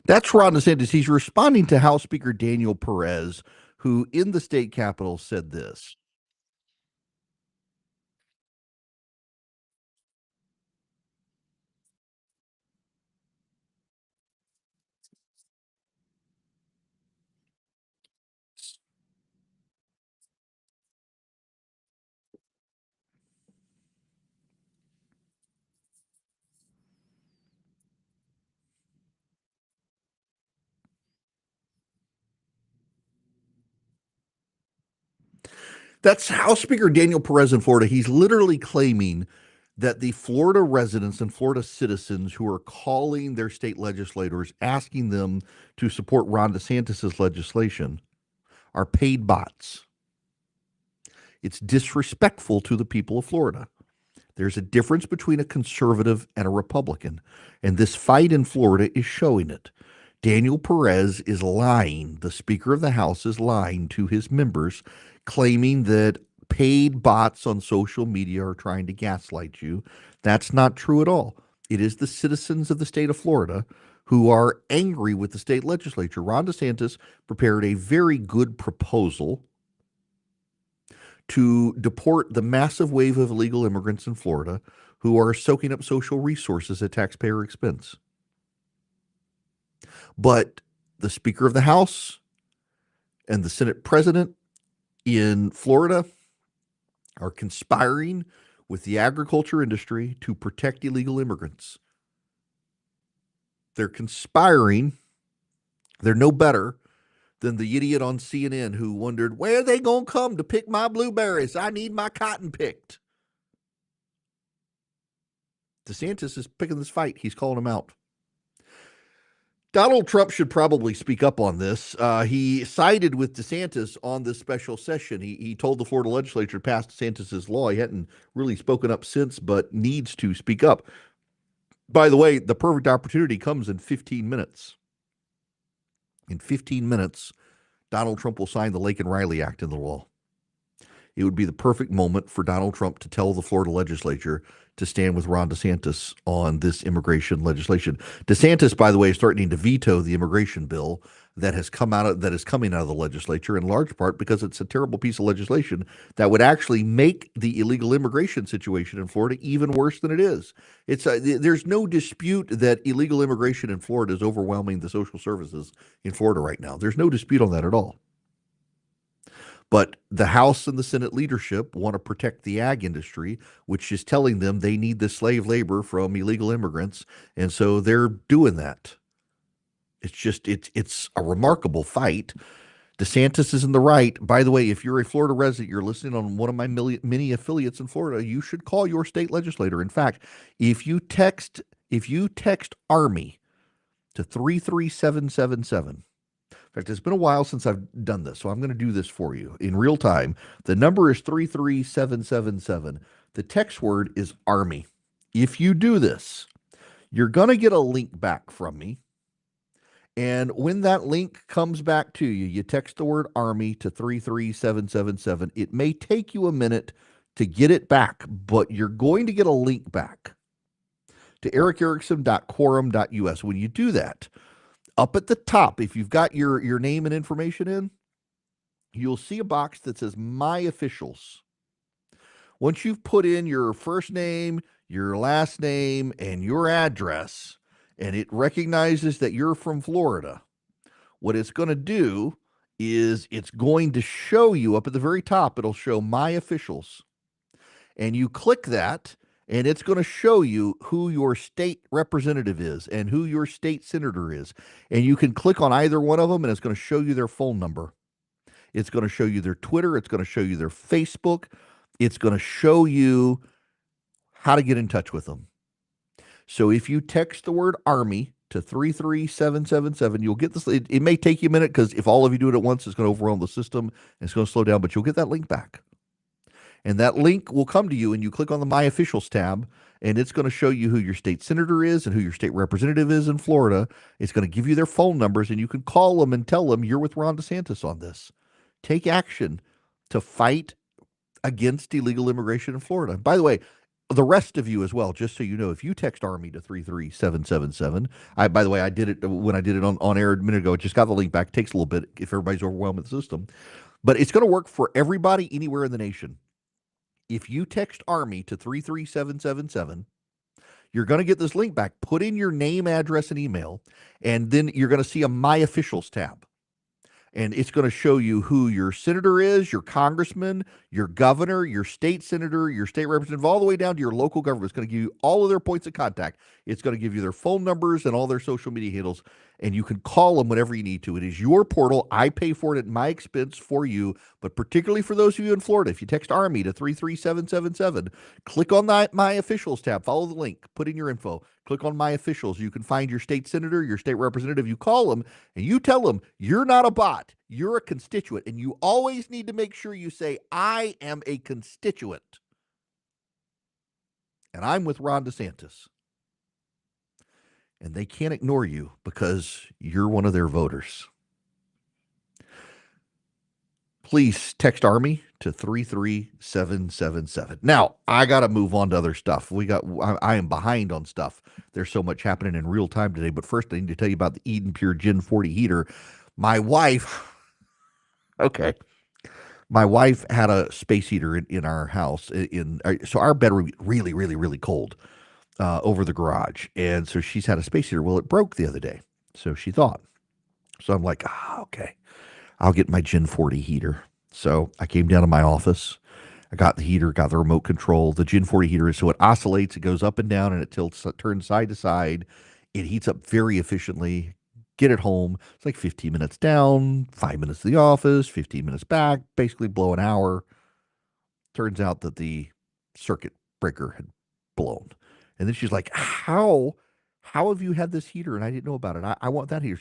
That's Ron DeSantis. He's responding to House Speaker Daniel Perez, who in the state capitol said this. That's House Speaker Daniel Perez in Florida. He's literally claiming that the Florida residents and Florida citizens who are calling their state legislators, asking them to support Ron DeSantis' legislation, are paid bots. It's disrespectful to the people of Florida. There's a difference between a conservative and a Republican, and this fight in Florida is showing it. Daniel Perez is lying. The Speaker of the House is lying to his members, claiming that paid bots on social media are trying to gaslight you. That's not true at all. It is the citizens of the state of Florida who are angry with the state legislature. Ron DeSantis prepared a very good proposal to deport the massive wave of illegal immigrants in Florida who are soaking up social resources at taxpayer expense. But the Speaker of the House and the Senate President in Florida are conspiring with the agriculture industry to protect illegal immigrants. They're conspiring. They're no better than the idiot on CNN who wondered, where are they going to come to pick my blueberries? I need my cotton picked. DeSantis is picking this fight. He's calling him out. Donald Trump should probably speak up on this. He sided with DeSantis on this special session. He told the Florida legislature to pass DeSantis's law. He hadn't really spoken up since, but needs to speak up. By the way, the perfect opportunity comes in 15 minutes. In 15 minutes, Donald Trump will sign the Laken Riley Act into law. It would be the perfect moment for Donald Trump to tell the Florida legislature to stand with Ron DeSantis on this immigration legislation. DeSantis, by the way, is starting to veto the immigration bill that is coming out of the legislature, in large part because it's a terrible piece of legislation that would actually make the illegal immigration situation in Florida even worse than it is. There's no dispute that illegal immigration in Florida is overwhelming the social services in Florida right now. There's no dispute on that at all. But the House and the Senate leadership want to protect the ag industry, which is telling them they need the slave labor from illegal immigrants. And so they're doing that. It's a remarkable fight. DeSantis is in the right. By the way, if you're a Florida resident, you're listening on one of my many affiliates in Florida, you should call your state legislator. In fact, if you text Army to 33777, in fact, it's been a while since I've done this, so I'm going to do this for you in real time. The number is 33777. The text word is Army. If you do this, you're going to get a link back from me. And when that link comes back to you, you text the word Army to 33777. It may take you a minute to get it back, but you're going to get a link back to erickerickson.quorum.us. When you do that, up at the top, if you've got your name and information in, you'll see a box that says My Officials. Once you've put in your first name, your last name, and your address, and it recognizes that you're from Florida, what it's going to do is it's going to show you up at the very top, it'll show My Officials. And you click that, and it's going to show you who your state representative is and who your state senator is. And you can click on either one of them, and it's going to show you their phone number. It's going to show you their Twitter. It's going to show you their Facebook. It's going to show you how to get in touch with them. So if you text the word Army to 33777, you'll get this. It may take you a minute because if all of you do it at once, it's going to overwhelm the system and it's going to slow down, but you'll get that link back. And that link will come to you, and you click on the My Officials tab, and it's going to show you who your state senator is and who your state representative is in Florida. It's going to give you their phone numbers, and you can call them and tell them you're with Ron DeSantis on this. Take action to fight against illegal immigration in Florida. By the way, the rest of you as well, just so you know, if you text Army to 33777, by the way, I did it when I did it on air a minute ago. It just got the link back. It takes a little bit if everybody's overwhelmed with the system. But it's going to work for everybody anywhere in the nation. If you text Army to 33777, you're going to get this link back. Put in your name, address, and email, and then you're going to see a My Officials tab. And it's going to show you who your senator is, your congressman, your governor, your state senator, your state representative, all the way down to your local government. It's going to give you all of their points of contact. It's going to give you their phone numbers and all their social media handles, and you can call them whenever you need to. It is your portal. I pay for it at my expense for you, but particularly for those of you in Florida, if you text Army to 33777, click on the My Officials tab, follow the link, put in your info, click on My Officials. You can find your state senator, your state representative. You call them, and you tell them you're not a bot. You're a constituent, and you always need to make sure you say, I am a constituent, and I'm with Ron DeSantis. And they can't ignore you because you're one of their voters. Please text Army to 33777. Now, I got to move on to other stuff. I am behind on stuff. There's so much happening in real time today. But first, I need to tell you about the Eden Pure Gen 40 heater. My wife had a space heater in our house. So our bedroom really, really, really cold over the garage. And so she's had a space heater. Well, it broke the other day. So she thought. So I'm like, okay, I'll get my Gen 40 heater. So I came down to my office. I got the heater, got the remote control. The Gen 40 heater is so it oscillates, it goes up and down, and it turns side to side. It heats up very efficiently. Get it home. It's like 15 minutes down, 5 minutes to the office, 15 minutes back, basically blow an hour. Turns out that the circuit breaker had blown. And then she's like, how have you had this heater and I didn't know about it? I want that heater.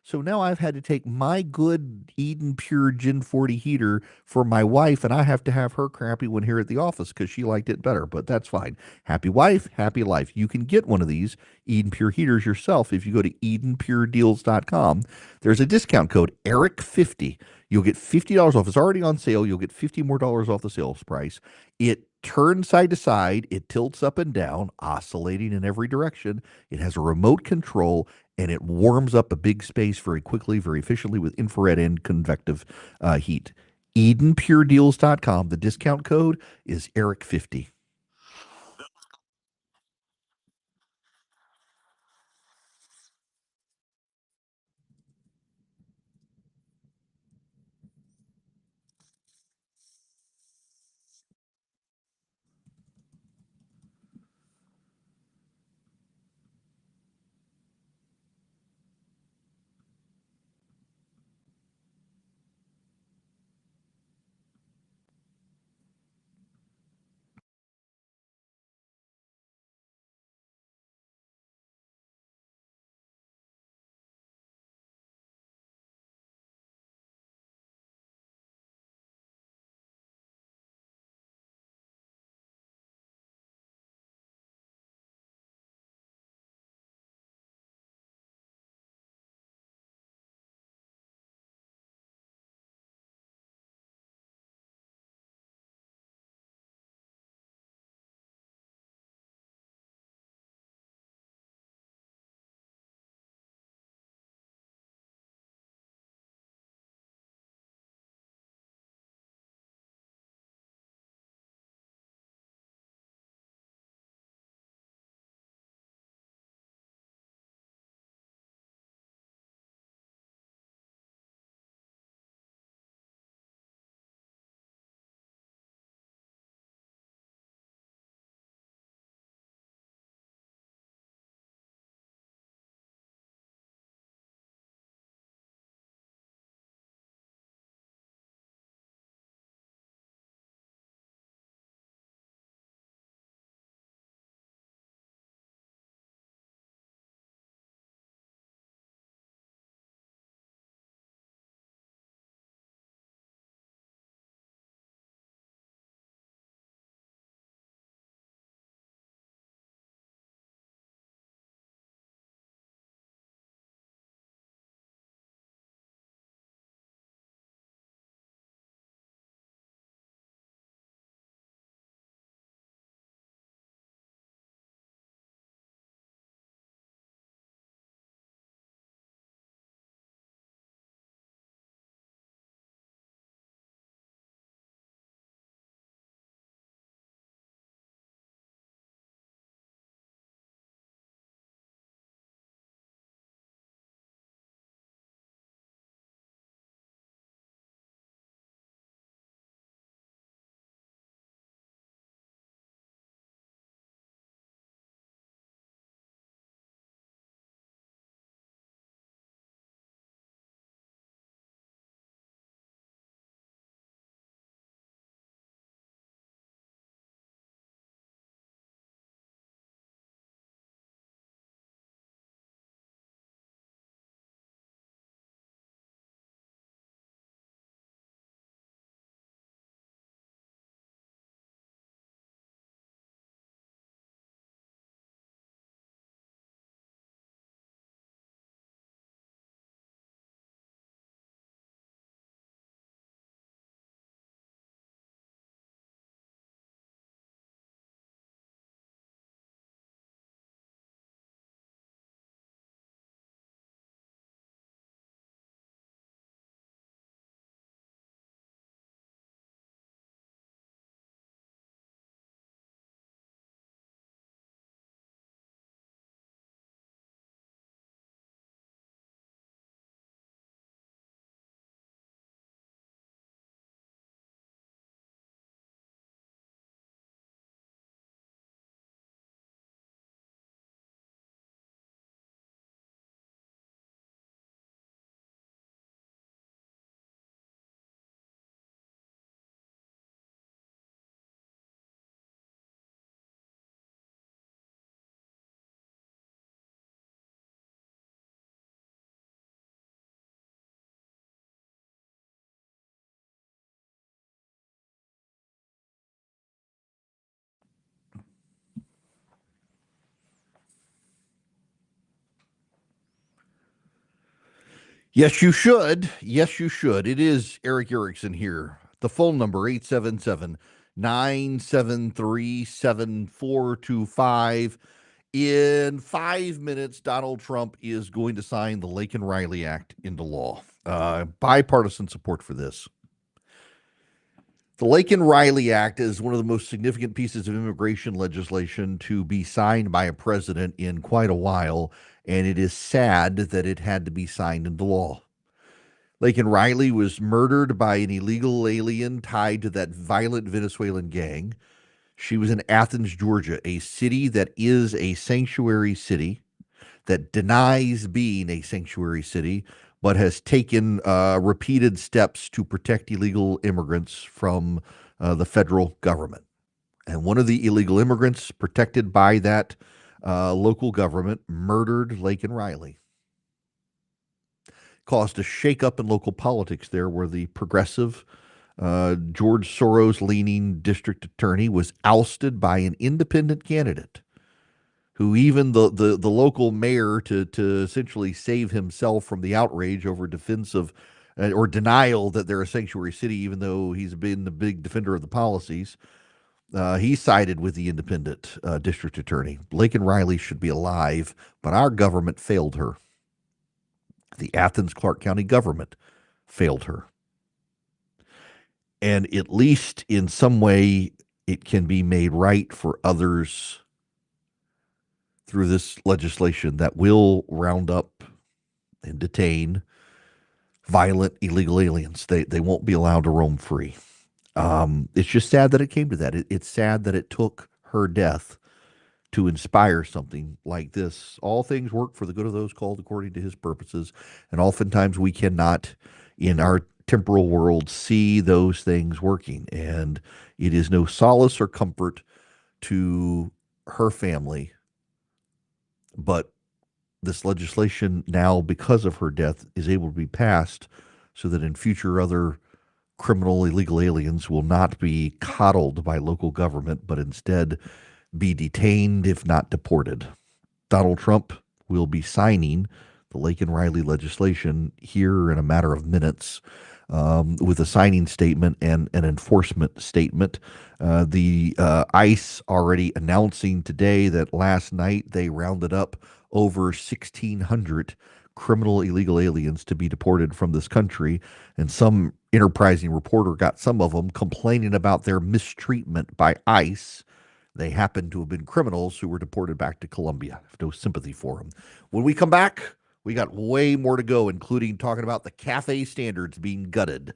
So now I've had to take my good Eden Pure Gen 40 heater for my wife, and I have to have her crappy one here at the office because she liked it better. But that's fine. Happy wife, happy life. You can get one of these Eden Pure heaters yourself if you go to EdenPureDeals.com. There's a discount code Eric50. You'll get $50 off. It's already on sale. You'll get $50 more off the sales price. It turns side to side. It tilts up and down, oscillating in every direction. It has a remote control, and it warms up a big space very quickly, very efficiently with infrared and convective heat. EdenPureDeals.com. The discount code is Eric50. Yes, you should. Yes, you should. It is Erick Erickson here. The phone number 877-973-7425. In 5 minutes, Donald Trump is going to sign the Laken Riley Act into law. Bipartisan support for this. The Laken Riley Act is one of the most significant pieces of immigration legislation to be signed by a president in quite a while, and it is sad that it had to be signed into law. Laken Riley was murdered by an illegal alien tied to that violent Venezuelan gang. She was in Athens, Georgia, a city that is a sanctuary city, that denies being a sanctuary city, but has taken repeated steps to protect illegal immigrants from the federal government. And one of the illegal immigrants protected by that local government murdered Laken Riley. Caused a shakeup in local politics there, where the progressive George Soros leaning district attorney was ousted by an independent candidate who even the local mayor to essentially save himself from the outrage over defense of or denial that they're a sanctuary city, even though he's been the big defender of the policies. He sided with the independent district attorney. Laken Riley should be alive, but our government failed her. The Athens Clarke County government failed her. And at least in some way, it can be made right for others through this legislation that will round up and detain violent illegal aliens. They won't be allowed to roam free. It's just sad that it came to that. It's sad that it took her death to inspire something like this. All things work for the good of those called according to his purposes. And oftentimes we cannot, in our temporal world, see those things working. And it is no solace or comfort to her family, but this legislation now, because of her death, is able to be passed so that in future other criminal illegal aliens will not be coddled by local government, but instead be detained, if not deported. Donald Trump will be signing the Laken Riley legislation here in a matter of minutes, with a signing statement and an enforcement statement. The ICE already announcing today that last night they rounded up over 1,600 criminal illegal aliens to be deported from this country. And some enterprising reporter got some of them complaining about their mistreatment by ICE. They happen to have been criminals who were deported back to Colombia. I have no sympathy for them. When we come back, we got way more to go, including talking about the cafe standards being gutted.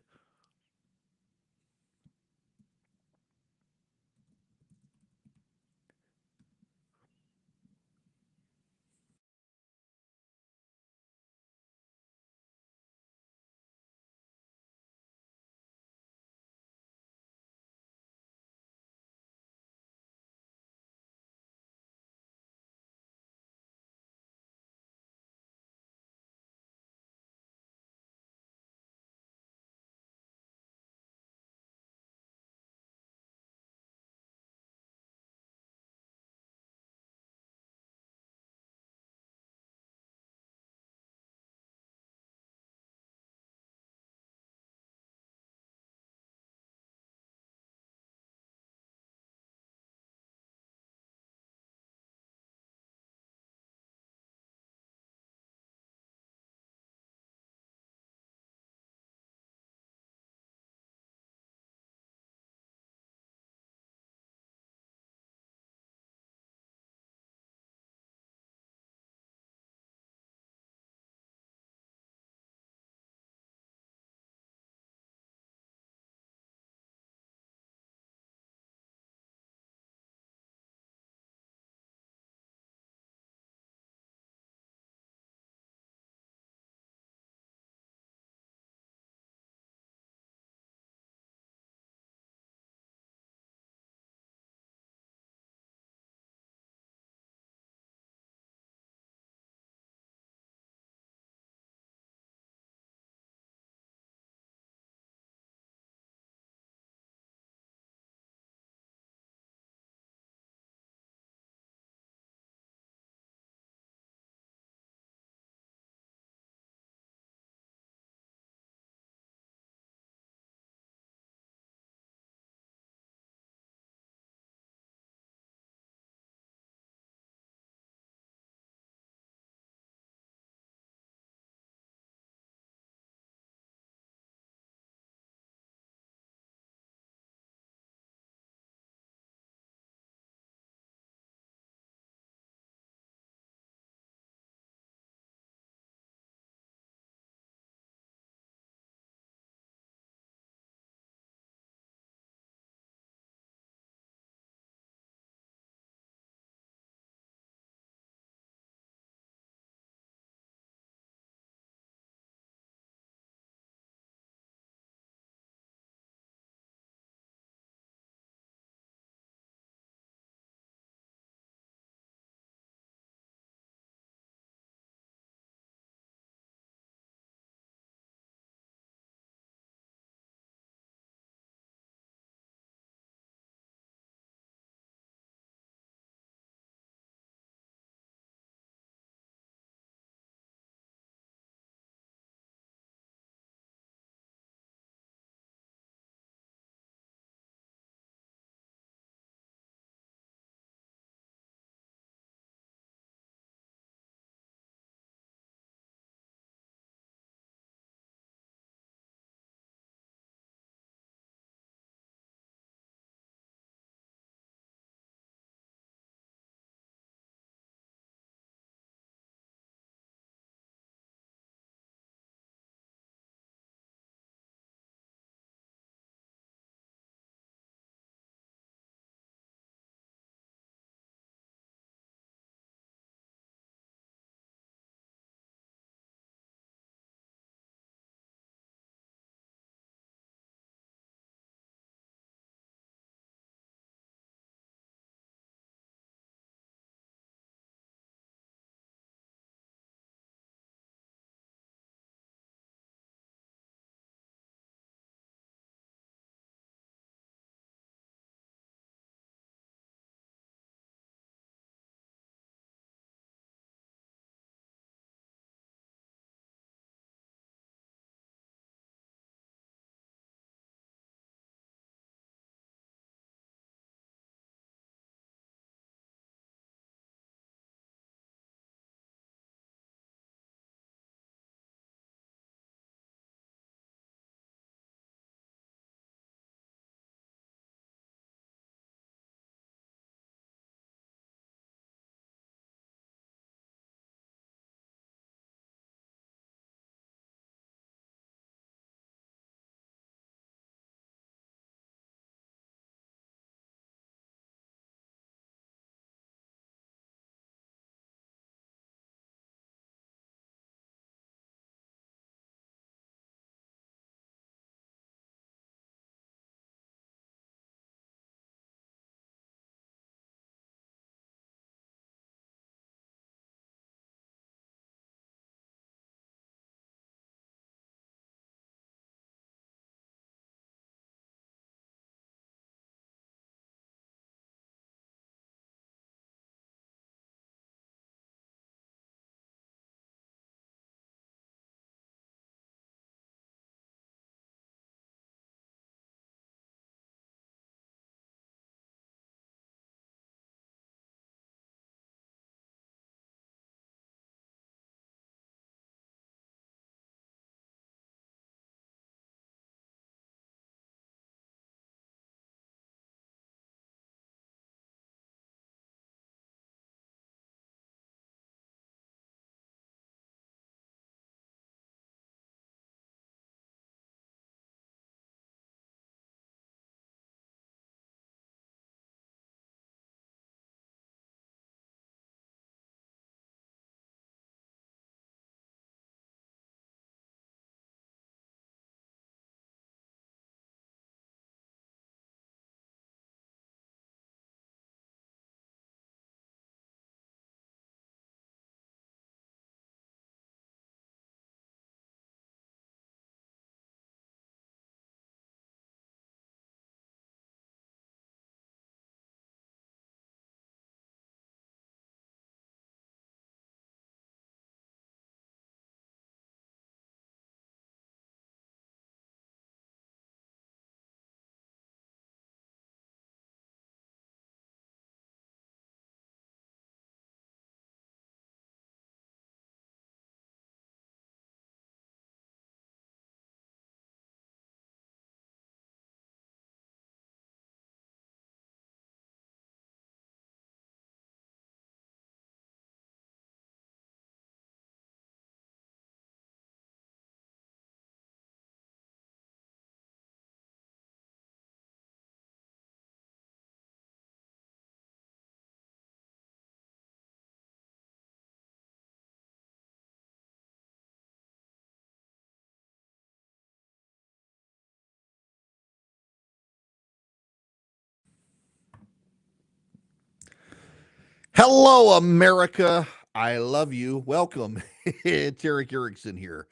Hello, America. I love you. Welcome. It's Erick Erickson here.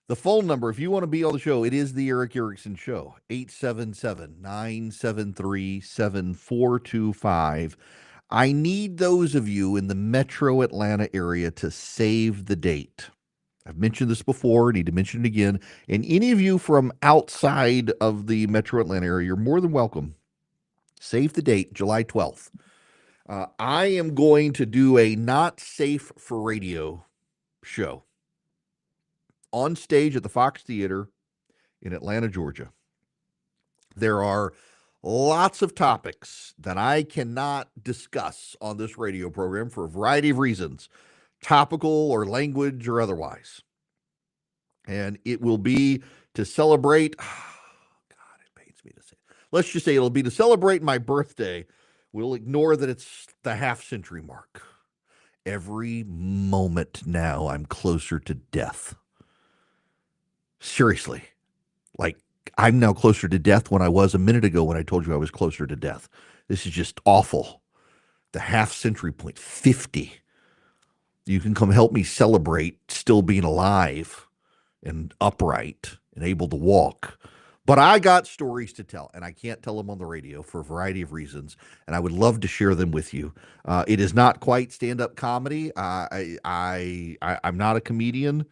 The phone number, if you want to be on the show, it is the Erick Erickson Show, 877-973-7425. I need those of you in the metro Atlanta area to save the date. I've mentioned this before, need to mention it again. And any of you from outside of the metro Atlanta area, you're more than welcome. Save the date, July 12th. I am going to do a not safe for radio show on stage at the Fox Theater in Atlanta, Georgia. There are lots of topics that I cannot discuss on this radio program for a variety of reasons, topical or language or otherwise. And it will be to celebrate, God, it pains me to say. Let's just say it'll be to celebrate my birthday. We'll ignore that it's the half-century mark. Every moment now, I'm closer to death. Seriously. Like, I'm now closer to death when I was a minute ago when I told you I was closer to death. This is just awful. The half-century point, 50. You can come help me celebrate still being alive and upright and able to walk. But I got stories to tell, and I can't tell them on the radio for a variety of reasons, and I would love to share them with you. It is not quite stand-up comedy. I'm not a comedian,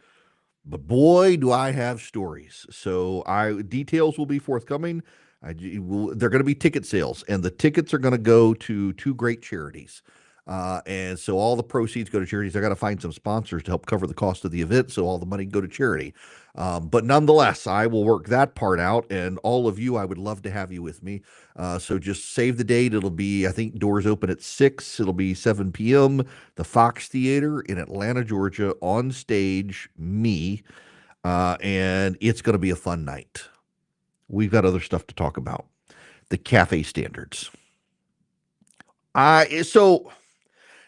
but boy, do I have stories. So details will be forthcoming. They're going to be ticket sales, and the tickets are going to go to two great charities. And so all the proceeds go to charities. I got to find some sponsors to help cover the cost of the event, so all the money can go to charity. But nonetheless, I will work that part out, and all of you, I would love to have you with me. So just save the date. It'll be, I think, doors open at 6. It'll be 7 p.m. The Fox Theater in Atlanta, Georgia, on stage, me, and it's going to be a fun night. We've got other stuff to talk about. The cafe standards.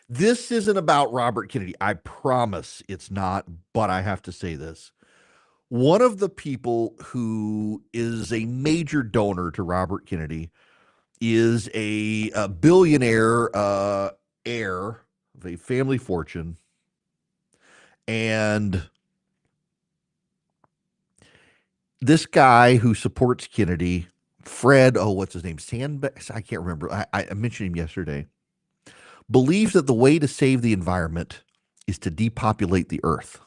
This isn't about Robert Kennedy. I promise it's not, but I have to say this. One of the people who is a major donor to Robert Kennedy is a billionaire heir of a family fortune. And this guy who supports Kennedy, Fred, what's his name? Sandbeck? I can't remember. I mentioned him yesterday. Believes that the way to save the environment is to depopulate the earth.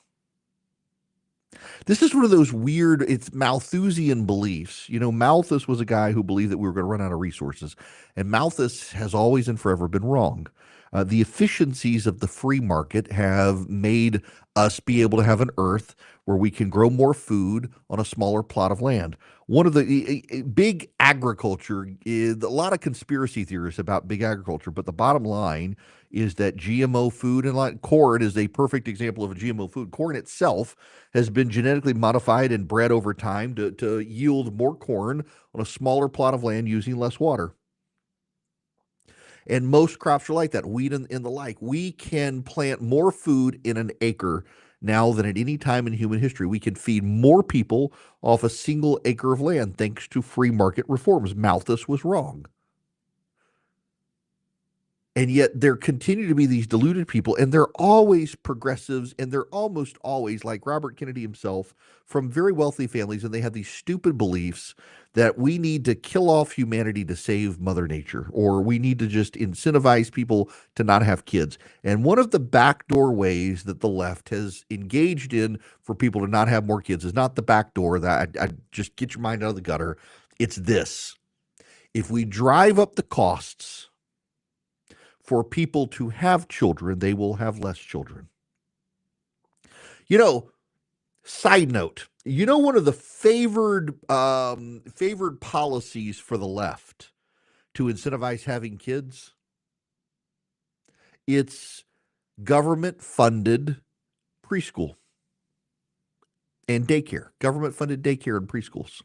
This is one of those weird, it's Malthusian beliefs. You know, Malthus was a guy who believed that we were going to run out of resources, and Malthus has always and forever been wrong. The efficiencies of the free market have made us be able to have an earth where we can grow more food on a smaller plot of land. One of the big agriculture is a lot of conspiracy theories about big agriculture, but the bottom line is that GMO food and like corn is a perfect example of a GMO food. Corn itself has been genetically modified and bred over time to yield more corn on a smaller plot of land using less water. And most crops are like that, wheat and the like. We can plant more food in an acre now than at any time in human history. We can feed more people off a single acre of land thanks to free market reforms. Malthus was wrong. And yet there continue to be these deluded people, and they're always progressives, and they're almost always, like Robert Kennedy himself, from very wealthy families, and they have these stupid beliefs that we need to kill off humanity to save Mother Nature, or we need to just incentivize people to not have kids. And one of the backdoor ways that the left has engaged in for people to not have more kids is not the back door that I just get your mind out of the gutter. It's this. If we drive up the costs for people to have children, they will have less children. You know, side note, you know, one of the favored policies for the left to incentivize having kids? It's government-funded preschool and daycare, government-funded daycare and preschools.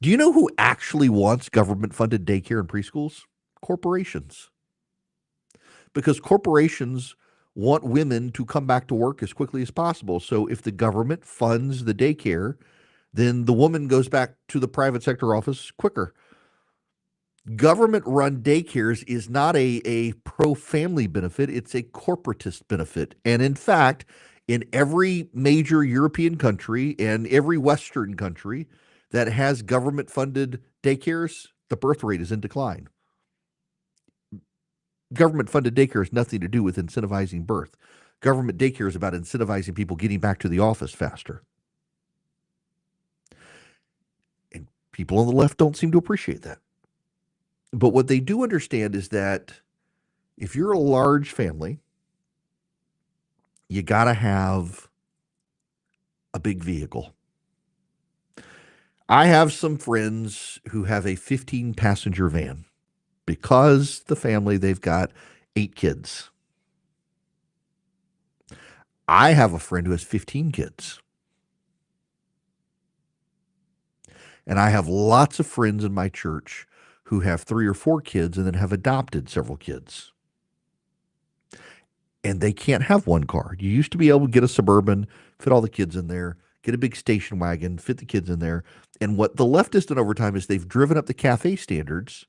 Do you know who actually wants government-funded daycare and preschools? Corporations. Because corporations want women to come back to work as quickly as possible. So if the government funds the daycare, then the woman goes back to the private sector office quicker. Government-run daycares is not a pro-family benefit. It's a corporatist benefit. And in fact, in every major European country and every Western country that has government-funded daycares, the birth rate is in decline. Government-funded daycare has nothing to do with incentivizing birth. Government daycare is about incentivizing people getting back to the office faster. And people on the left don't seem to appreciate that. But what they do understand is that if you're a large family, you got to have a big vehicle. I have some friends who have a 15-passenger van because the family, they've got 8 kids. I have a friend who has 15 kids. And I have lots of friends in my church who have 3 or 4 kids and then have adopted several kids. And they can't have one car. You used to be able to get a Suburban, fit all the kids in there, get a big station wagon, fit the kids in there. And what the left has done over time is they've driven up the CAFE standards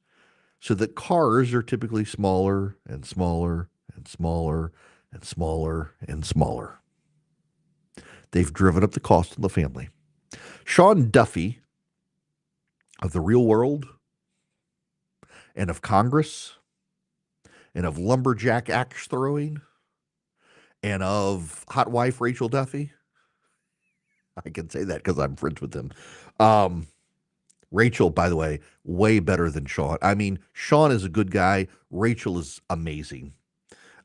so that cars are typically smaller and smaller and smaller and smaller and smaller. They've driven up the cost of the family. Sean Duffy of The Real World and of Congress and of lumberjack axe throwing and of hot wife Rachel Duffy. I can say that because I'm friends with them. Rachel, by the way, way better than Sean. I mean, Sean is a good guy. Rachel is amazing.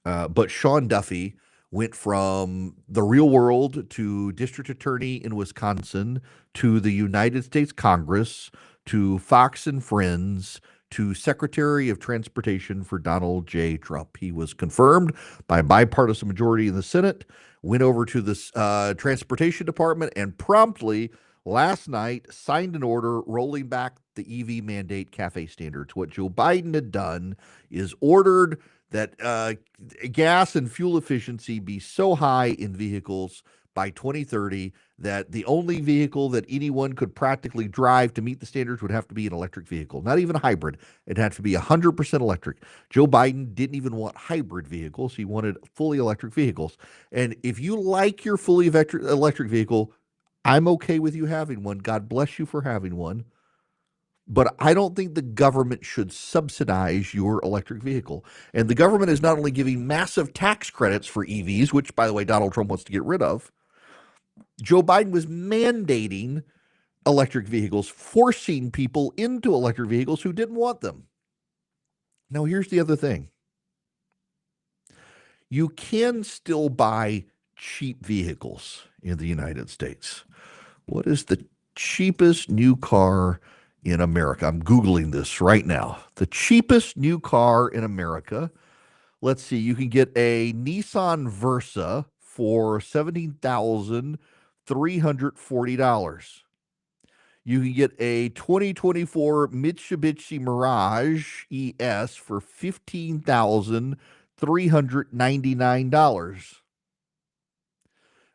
But Sean Duffy went from The Real World to district attorney in Wisconsin to the United States Congress to Fox and Friends to Secretary of Transportation for Donald J. Trump. He was confirmed by a bipartisan majority in the Senate, went over to the Transportation Department, and promptly last night signed an order rolling back the EV mandate CAFE standards. What Joe Biden had done is ordered that gas and fuel efficiency be so high in vehicles by 2030 that the only vehicle that anyone could practically drive to meet the standards would have to be an electric vehicle, not even a hybrid. It'd have to be 100% electric. Joe Biden didn't even want hybrid vehicles. He wanted fully electric vehicles. And if you like your fully electric vehicle, I'm okay with you having one. God bless you for having one. But I don't think the government should subsidize your electric vehicle. And the government is not only giving massive tax credits for EVs, which, by the way, Donald Trump wants to get rid of. Joe Biden was mandating electric vehicles, forcing people into electric vehicles who didn't want them. Now, here's the other thing. You can still buy cheap vehicles in the United States. What is the cheapest new car in America? I'm Googling this right now. The cheapest new car in America. Let's see. You can get a Nissan Versa for $17,340. You can get a 2024 Mitsubishi Mirage ES for $15,399.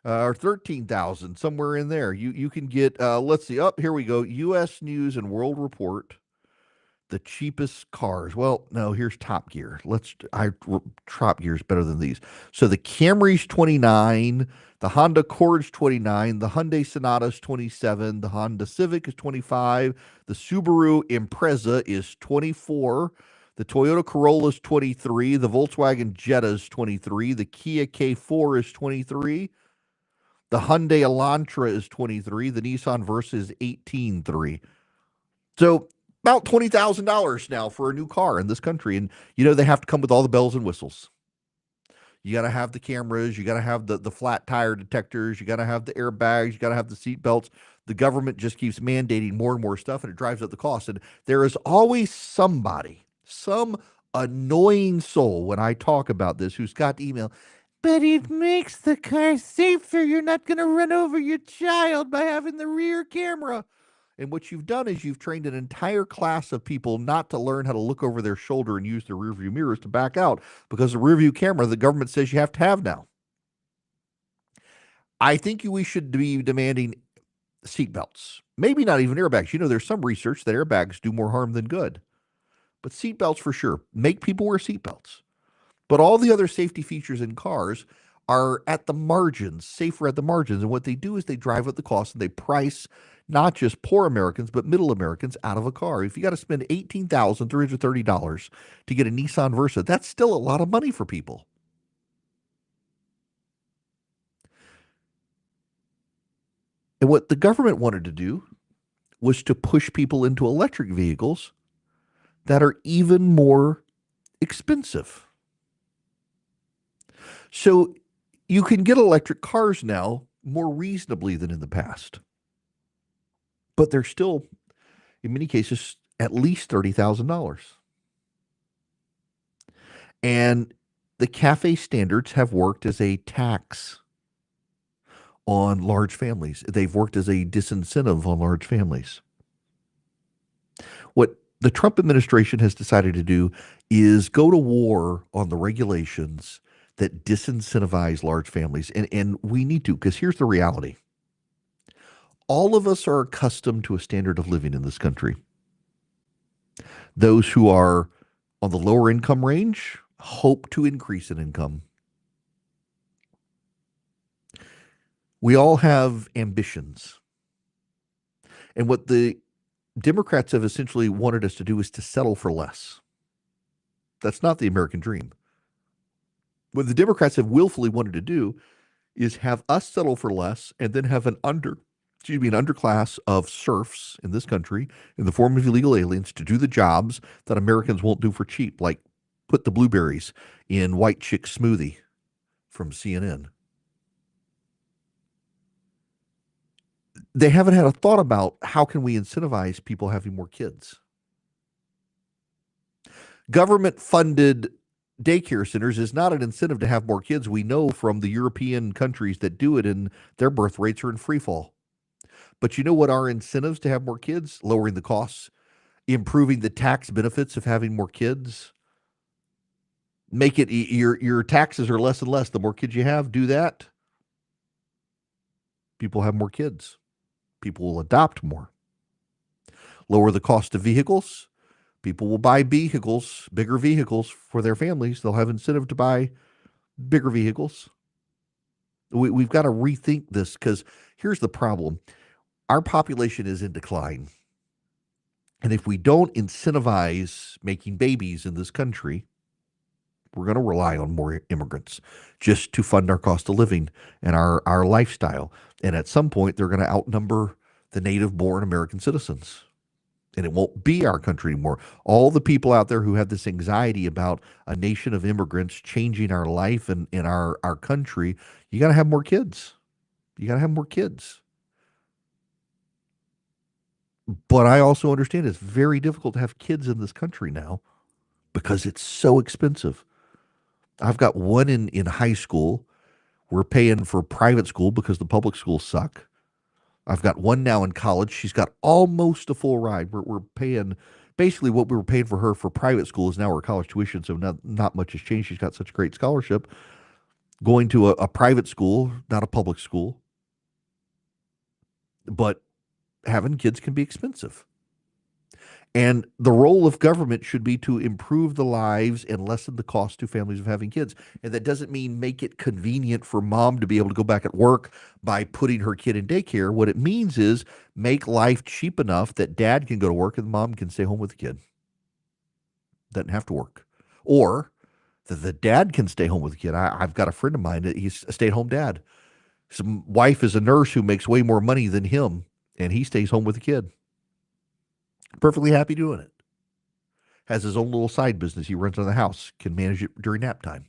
Or 13,000, somewhere in there. You can get, let's see, here we go. U.S. News and World Report, the cheapest cars. Well, no, here's Top Gear. Top Gear is better than these. So the Camry's 29, the Honda Accord's 29, the Hyundai Sonata's 27, the Honda Civic is 25, the Subaru Impreza is 24, the Toyota Corolla is 23, the Volkswagen Jetta is 23, the Kia K4 is 23, the Hyundai Elantra is 23, the Nissan Versa is 18.3. So about $20,000 now for a new car in this country. And, they have to come with all the bells and whistles. You got to have the cameras. You got to have the flat tire detectors. You got to have the airbags. You got to have the seat belts. The government just keeps mandating more and more stuff, and it drives up the cost. And there is always somebody, some annoying soul when I talk about this who's got the email, but it makes the car safer. You're not going to run over your child by having the rear camera. And what you've done is you've trained an entire class of people not to learn how to look over their shoulder and use their rearview mirrors to back out because the rearview camera the government says you have to have now. I think we should be demanding seatbelts. Maybe not even airbags. There's some research that airbags do more harm than good. But seatbelts for sure. Make people wear seatbelts. But all the other safety features in cars are at the margins, safer at the margins. And what they do is they drive up the cost and they price not just poor Americans, but middle Americans out of a car. If you got to spend $18,330 to get a Nissan Versa, that's still a lot of money for people. And what the government wanted to do was to push people into electric vehicles that are even more expensive. So you can get electric cars now more reasonably than in the past. But they're still, in many cases, at least $30,000. And the CAFE standards have worked as a tax on large families. They've worked as a disincentive on large families. What the Trump administration has decided to do is go to war on the regulations that disincentivize large families. And we need to, because here's the reality. All of us are accustomed to a standard of living in this country. Those who are on the lower income range hope to increase in income. We all have ambitions. And what the Democrats have essentially wanted us to do is to settle for less. That's not the American dream. What the Democrats have willfully wanted to do is have us settle for less and then have an underclass of serfs in this country in the form of illegal aliens to do the jobs that Americans won't do for cheap, like put the blueberries in white chick smoothie from CNN. They haven't had a thought about how can we incentivize people having more kids. Government funded daycare centers is not an incentive to have more kids. We know from the European countries that do it, and their birth rates are in free fall. But you know what are incentives to have more kids? Lowering the costs, improving the tax benefits of having more kids. Make it your taxes are less and less. The more kids you have, do that. People have more kids. People will adopt more. Lower the cost of vehicles. People will buy vehicles, bigger vehicles for their families. They'll have incentive to buy bigger vehicles. We've got to rethink this because here's the problem. Our population is in decline. And if we don't incentivize making babies in this country, we're going to rely on more immigrants just to fund our cost of living and our lifestyle. And at some point, they're going to outnumber the native-born American citizens. And it won't be our country anymore. All the people out there who have this anxiety about a nation of immigrants changing our life and in our country, you got to have more kids. You got to have more kids. But I also understand it's very difficult to have kids in this country now because it's so expensive. I've got one in high school. We're paying for private school because the public schools suck. I've got one now in college. She's got almost a full ride. We're paying basically what we were paying for her for private school is now her college tuition. So not much has changed. She's got such a great scholarship. Going to a private school, not a public school. But having kids can be expensive. And the role of government should be to improve the lives and lessen the cost to families of having kids. And that doesn't mean make it convenient for mom to be able to go back at work by putting her kid in daycare. What it means is make life cheap enough that dad can go to work and mom can stay home with the kid. Doesn't have to work. Or that the dad can stay home with the kid. I've got a friend of mine that he's a stay-at-home dad. His wife is a nurse who makes way more money than him, and he stays home with the kid. Perfectly happy doing it. Has his own little side business he runs on the house, can manage it during nap time.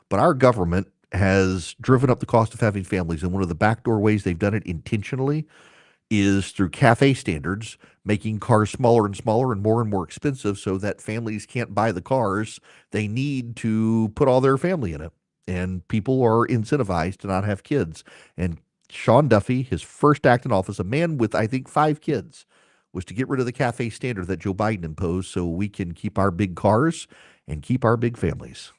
But our government has driven up the cost of having families, and one of the backdoor ways they've done it intentionally is through CAFE standards, making cars smaller and smaller and more expensive so that families can't buy the cars they need to put all their family in it. And people are incentivized to not have kids. And Sean Duffy, his first act in office, a man with, I think, 5 kids, was to get rid of the CAFE standard that Joe Biden imposed so we can keep our big cars and keep our big families.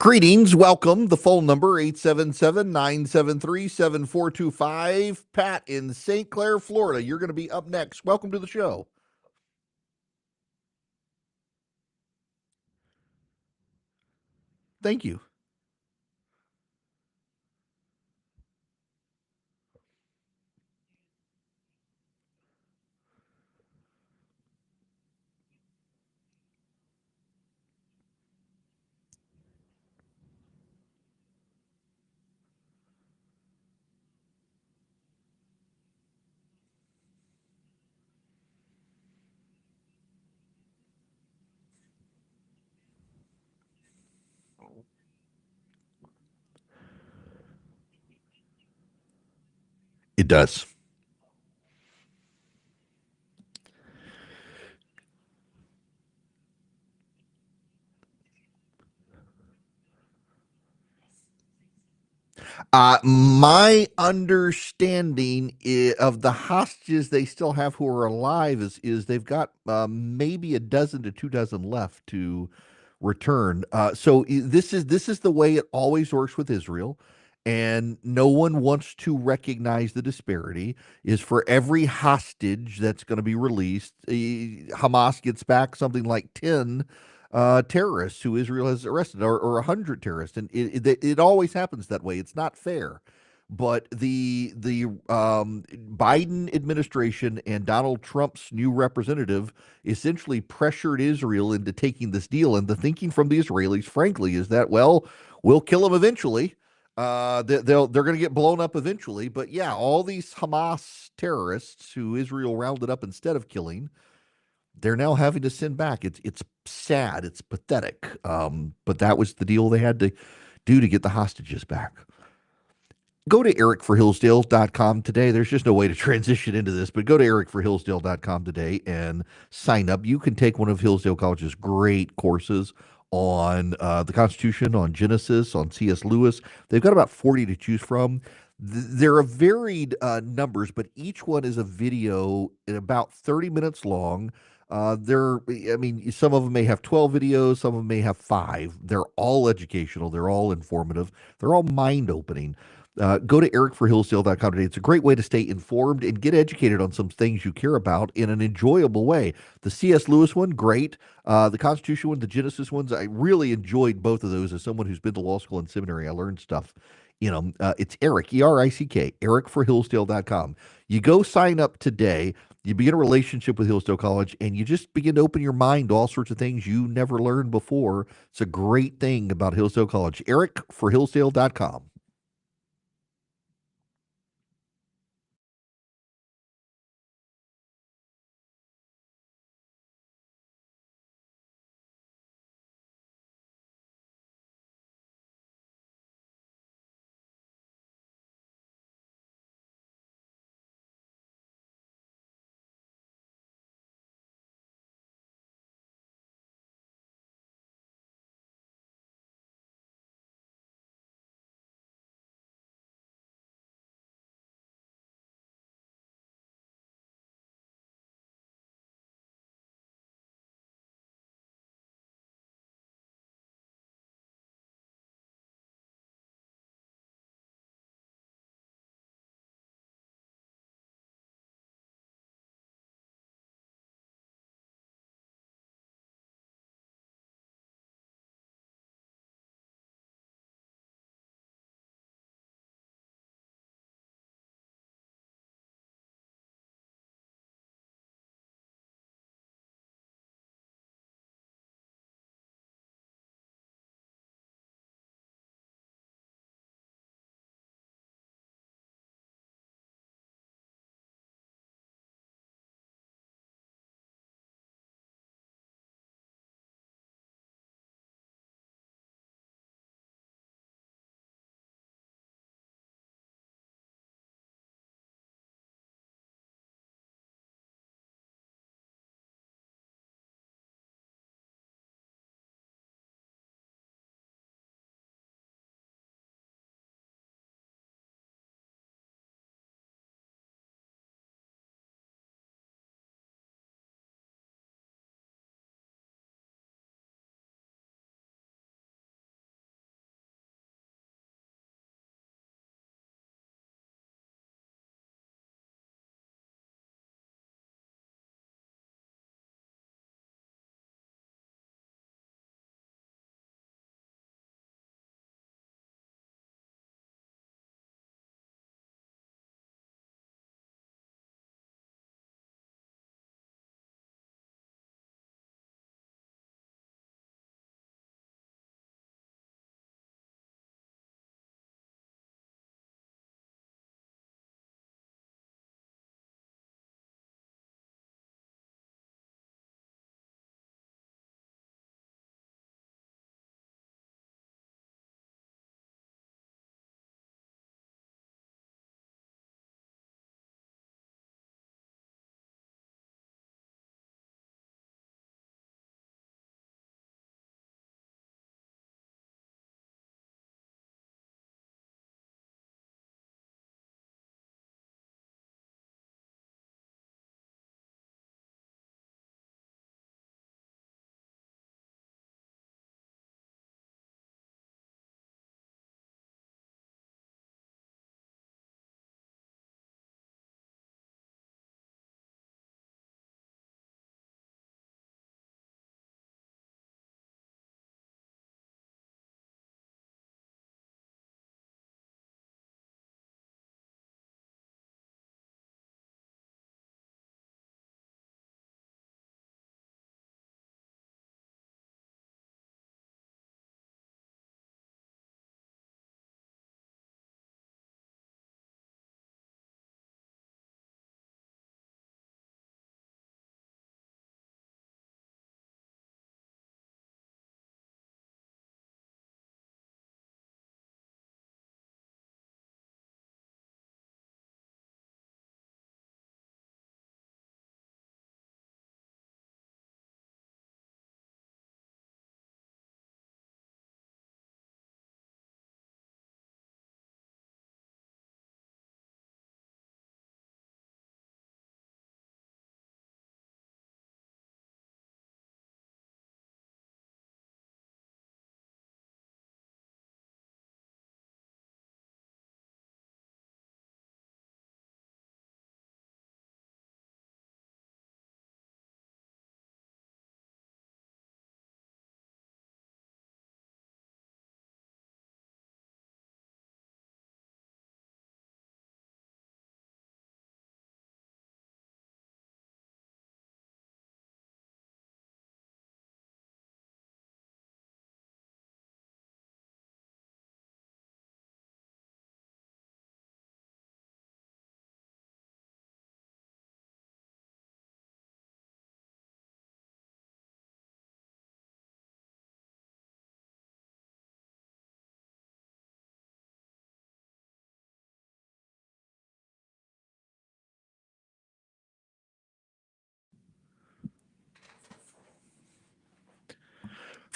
Greetings, welcome. The phone number 877-973-7425. Pat in St. Clair, Florida. You're going to be up next. Welcome to the show. Thank you. It does. My understanding of the hostages they still have who are alive is they've got maybe a dozen to 2 dozen left to return. This is the way it always works with Israel, and no one wants to recognize the disparity. Is for every hostage that's going to be released, Hamas gets back something like 10 terrorists who Israel has arrested, or 100 terrorists, and it always happens that way. It's not fair. But the Biden administration and Donald Trump's new representative essentially pressured Israel into taking this deal, and the thinking from the Israelis, frankly, is that, well, we'll kill them eventually. They're going to get blown up eventually. But yeah, all these Hamas terrorists who Israel rounded up instead of killing, they're now having to send back. It's sad. It's pathetic. But that was the deal they had to do to get the hostages back. Go to erickforhillsdale.com today. There's just no way to transition into this, but go to erickforhillsdale.com today and sign up. You can take one of Hillsdale College's great courses on the Constitution, on Genesis, on C.S. Lewis. They've got about 40 to choose from. There are varied numbers, but each one is a video in about 30 minutes long. Some of them may have 12 videos, some of them may have 5. They're all educational, they're all informative, they're all mind opening. Go to erickforhillsdale.com today. It's a great way to stay informed and get educated on some things you care about in an enjoyable way. The C.S. Lewis one, great. The Constitution one, the Genesis ones, I really enjoyed both of those. As someone who's been to law school and seminary, I learned stuff. It's Erick, Erick, erickforhillsdale.com. You go sign up today. You begin a relationship with Hillsdale College, and you just begin to open your mind to all sorts of things you never learned before. It's a great thing about Hillsdale College. erickforhillsdale.com.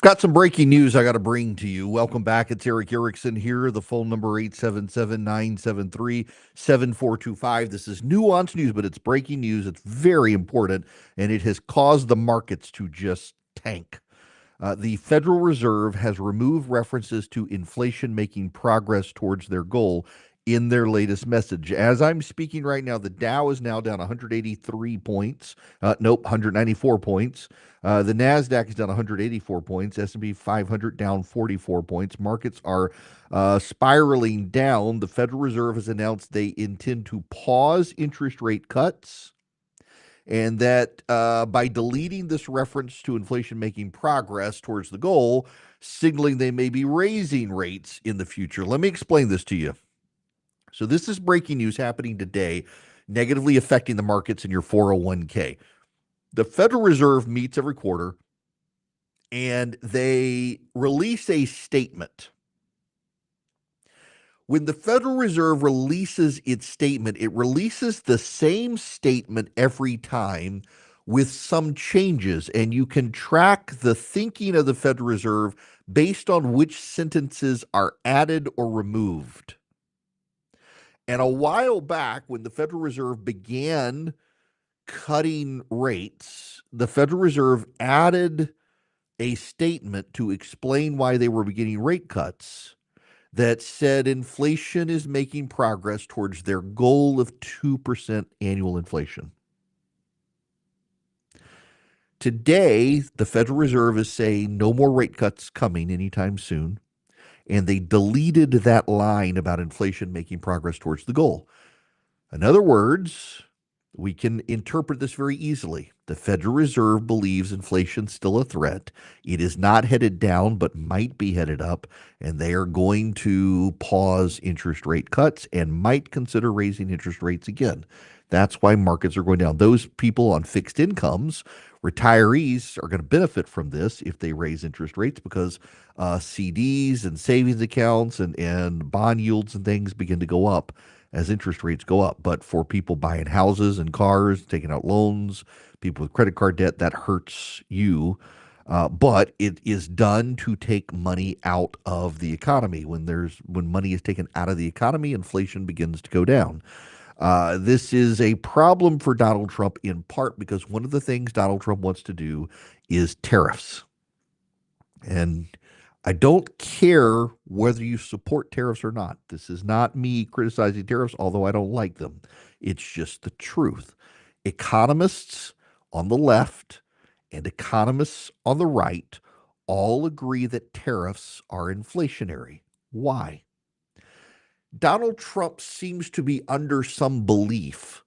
Got some breaking news I got to bring to you. Welcome back. It's Erick Erickson here. The phone number 877-973-7425. This is nuanced news, but it's breaking news. It's very important, and it has caused the markets to just tank. The Federal Reserve has removed references to inflation making progress towards their goal in their latest message. As I'm speaking right now, the Dow is now down 183 points. 194 points. The Nasdaq is down 184 points. S&P 500 down 44 points. Markets are spiraling down. The Federal Reserve has announced they intend to pause interest rate cuts, and that by deleting this reference to inflation making progress towards the goal, signaling they may be raising rates in the future. Let me explain this to you. So this is breaking news happening today, negatively affecting the markets in your 401k. The Federal Reserve meets every quarter, and they release a statement. When the Federal Reserve releases its statement, it releases the same statement every time with some changes, and you can track the thinking of the Federal Reserve based on which sentences are added or removed. And a while back, when the Federal Reserve began cutting rates, the Federal Reserve added a statement to explain why they were beginning rate cuts that said inflation is making progress towards their goal of 2% annual inflation. Today, the Federal Reserve is saying no more rate cuts coming anytime soon, and they deleted that line about inflation making progress towards the goal. In other words, we can interpret this very easily. The Federal Reserve believes inflation's still a threat. It is not headed down, but might be headed up, and they are going to pause interest rate cuts and might consider raising interest rates again. That's why markets are going down. Those people on fixed incomes, retirees, are going to benefit from this if they raise interest rates, because CDs and savings accounts and bond yields and things begin to go up as interest rates go up. But for people buying houses and cars, taking out loans, people with credit card debt, that hurts you. But it is done to take money out of the economy. When money is taken out of the economy, inflation begins to go down. This is a problem for Donald Trump, in part because one of the things Donald Trump wants to do is tariffs. And I don't care whether you support tariffs or not. This is not me criticizing tariffs, although I don't like them. It's just the truth. Economists on the left and economists on the right all agree that tariffs are inflationary. Why? Donald Trump seems to be under some belief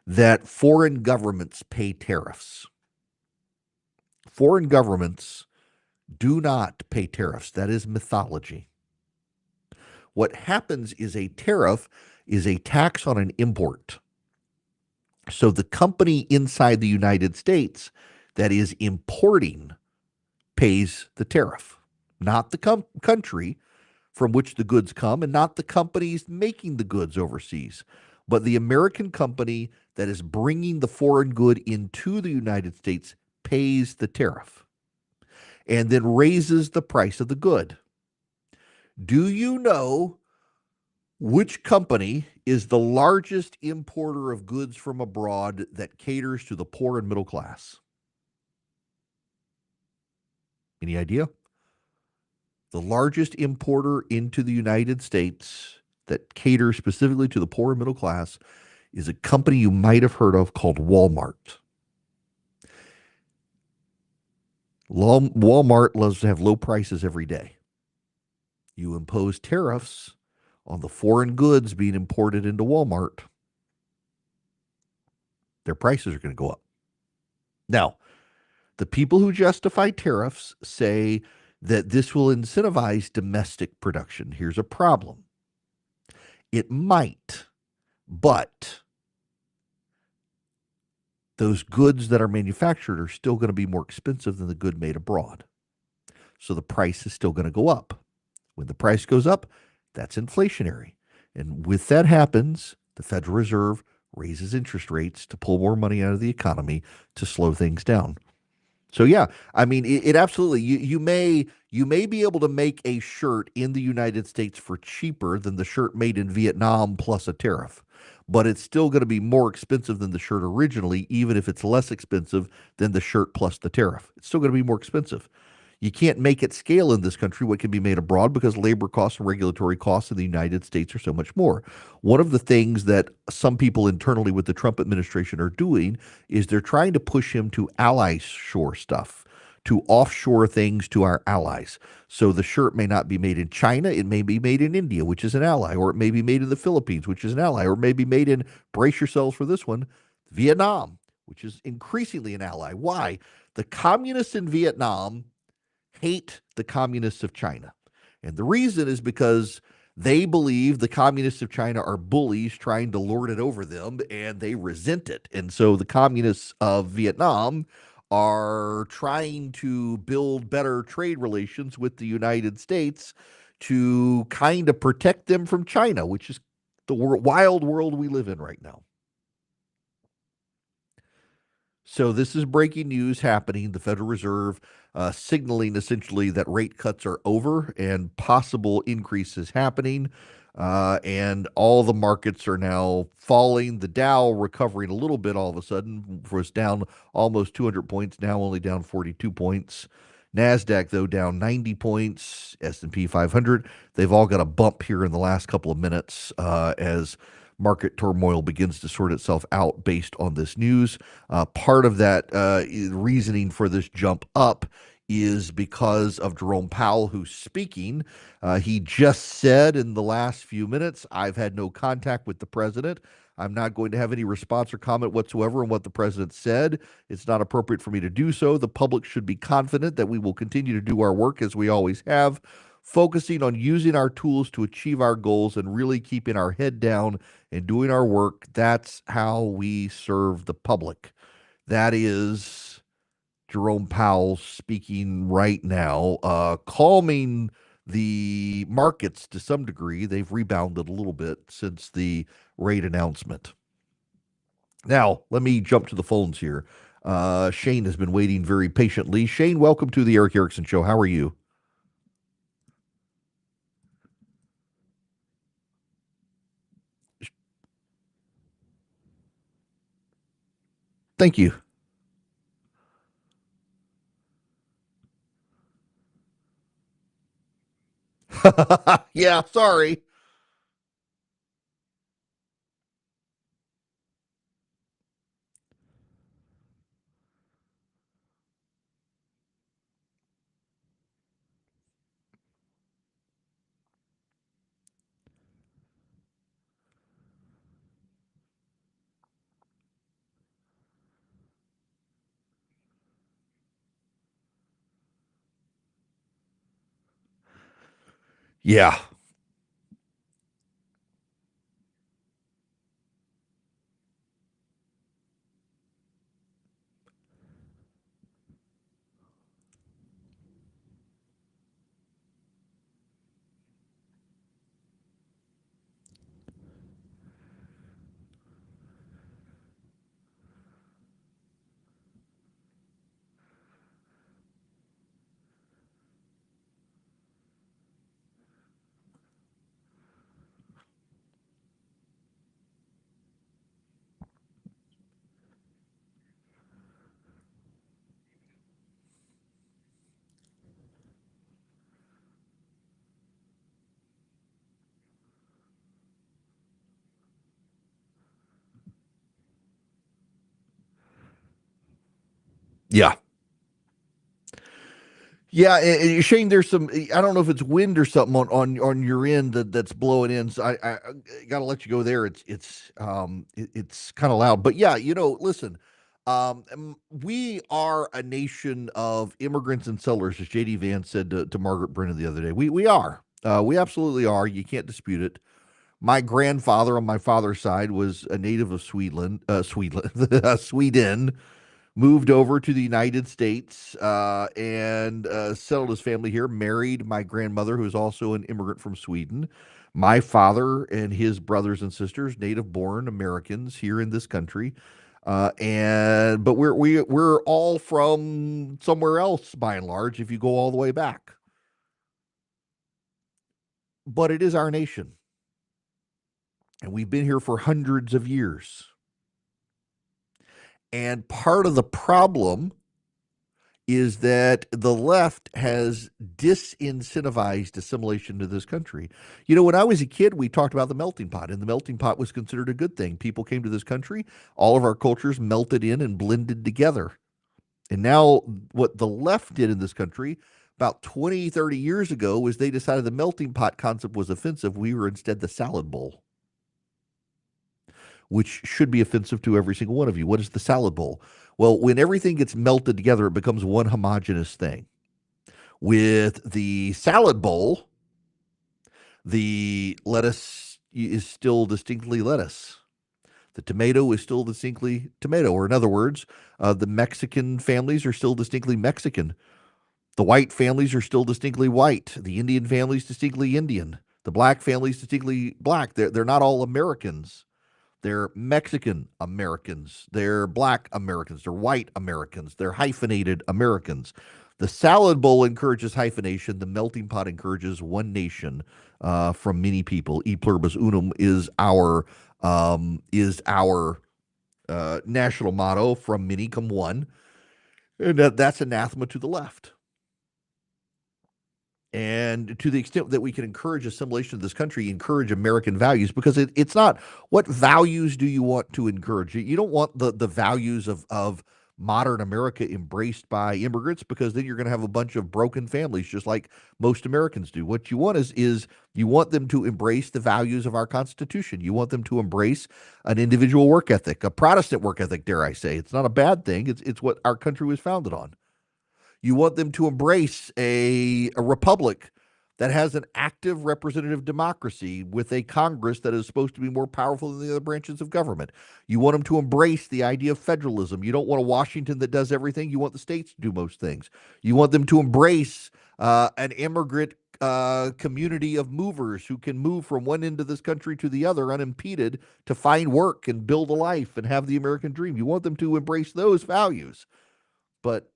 that foreign governments pay tariffs. Foreign governments do not pay tariffs. That is mythology. What happens is a tariff is a tax on an import. So the company inside the United States that is importing pays the tariff, not the country from which the goods come, and not the companies making the goods overseas, but the American company that is bringing the foreign good into the United States pays the tariff and then raises the price of the good. Do you know which company is the largest importer of goods from abroad that caters to the poor and middle class? Any idea? The largest importer into the United States that caters specifically to the poor and middle class is a company you might have heard of called Walmart. Walmart loves to have low prices every day. You impose tariffs on the foreign goods being imported into Walmart, their prices are going to go up. Now, the people who justify tariffs say that this will incentivize domestic production. Here's a problem. It might, but those goods that are manufactured are still going to be more expensive than the good made abroad. So the price is still going to go up. When the price goes up, that's inflationary. And with that happens, the Federal Reserve raises interest rates to pull more money out of the economy to slow things down. So yeah, I mean, it absolutely. You may be able to make a shirt in the United States for cheaper than the shirt made in Vietnam plus a tariff, but it's still going to be more expensive than the shirt originally, even if it's less expensive than the shirt plus the tariff. It's still going to be more expensive. You can't make it scale in this country what can be made abroad because labor costs and regulatory costs in the United States are so much more. One of the things that some people internally with the Trump administration are doing is they're trying to push him to ally shore stuff, to offshore things to our allies. So the shirt may not be made in China, it may be made in India, which is an ally, or it may be made in the Philippines, which is an ally, or it may be made in, brace yourselves for this one, Vietnam, which is increasingly an ally. Why? The communists in Vietnam hate the communists of China. And the reason is because they believe the communists of China are bullies trying to lord it over them, and they resent it. And so the communists of Vietnam are trying to build better trade relations with the United States to kind of protect them from China, which is the wild world we live in right now. So this is breaking news happening. The Federal Reserve signaling essentially that rate cuts are over and possible increases happening. And all the markets are now falling. The Dow recovering a little bit all of a sudden, was down almost 200 points, now only down 42 points. NASDAQ, though, down 90 points. S&P 500, they've all got a bump here in the last couple of minutes as market turmoil begins to sort itself out based on this news. Part of that reasoning for this jump up is because of Jerome Powell, who's speaking. He just said in the last few minutes, I've had no contact with the president. I'm not going to have any response or comment whatsoever on what the president said. It's not appropriate for me to do so. The public should be confident that we will continue to do our work as we always have, focusing on using our tools to achieve our goals and really keeping our head down and doing our work. That's how we serve the public. That is Jerome Powell speaking right now, calming the markets to some degree. They've rebounded a little bit since the rate announcement. Now, let me jump to the phones here. Shane has been waiting very patiently. Shane, welcome to the Erick Erickson Show. How are you? Thank you. Yeah, sorry. Yeah. Yeah. Yeah, Shane, there's some. I don't know if it's wind or something on your end that's blowing in. So I got to let you go there. It's kind of loud, but yeah, listen. We are a nation of immigrants and settlers, as JD Vance said to Margaret Brennan the other day. We are. We absolutely are. You can't dispute it. My grandfather on my father's side was a native of Sweden, moved over to the United States and settled his family here, married my grandmother, who is also an immigrant from Sweden. My father and his brothers and sisters, native born Americans here in this country. But we're all from somewhere else by and large if you go all the way back. But it is our nation. And we've been here for hundreds of years. And part of the problem is that the left has disincentivized assimilation to this country. You know, when I was a kid, we talked about the melting pot, and the melting pot was considered a good thing. People came to this country, all of our cultures melted in and blended together. And now what the left did in this country about 20, 30 years ago was they decided the melting pot concept was offensive. We were instead the salad bowl, which should be offensive to every single one of you. What is the salad bowl? Well, when everything gets melted together, it becomes one homogeneous thing. With the salad bowl, the lettuce is still distinctly lettuce. The tomato is still distinctly tomato. Or in other words, the Mexican families are still distinctly Mexican. The white families are still distinctly white. The Indian families distinctly Indian. The black families distinctly black. They're not all Americans. They're Mexican Americans. They're black Americans. They're white Americans. They're hyphenated Americans. The salad bowl encourages hyphenation. The melting pot encourages one nation from many people. E pluribus unum is our national motto. From many come one, and that's anathema to the left. And to the extent that we can encourage assimilation of this country, encourage American values, because it's not what values do you want to encourage? You don't want the values of modern America embraced by immigrants, because then you're going to have a bunch of broken families, just like most Americans do. What you want is you want them to embrace the values of our Constitution. You want them to embrace an individual work ethic, a Protestant work ethic, dare I say. It's not a bad thing. It's what our country was founded on. You want them to embrace a republic that has an active representative democracy with a Congress that is supposed to be more powerful than the other branches of government. You want them to embrace the idea of federalism. You don't want a Washington that does everything. You want the states to do most things. You want them to embrace an immigrant community of movers who can move from one end of this country to the other unimpeded to find work and build a life and have the American dream. You want them to embrace those values. But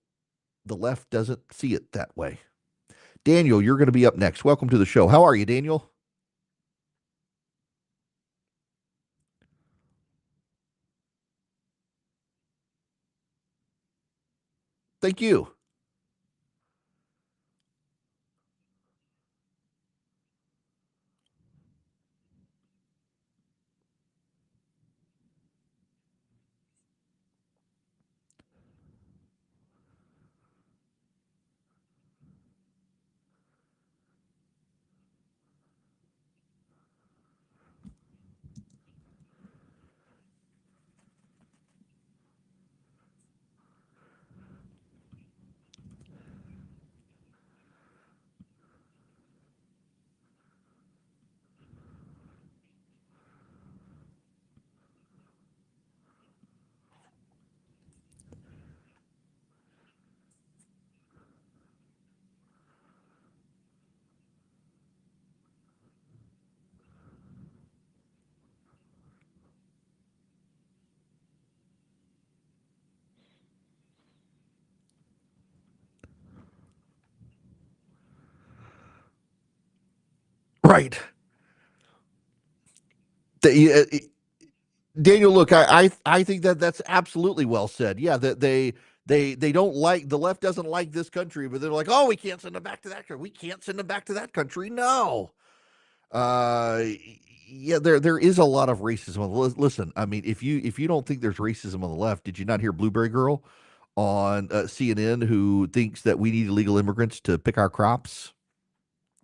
the left doesn't see it that way. Daniel, you're going to be up next. Welcome to the show. How are you, Daniel? Thank you. Right. Daniel, look, I think that's absolutely well said. Yeah, that they don't like, the left doesn't like this country, but they're like, oh, we can't send them back to that country. We can't send them back to that country. No. Uh, yeah, there is a lot of racism. Listen, I mean, if you don't think there's racism on the left, did you not hear Blueberry Girl on CNN, who thinks that we need illegal immigrants to pick our crops?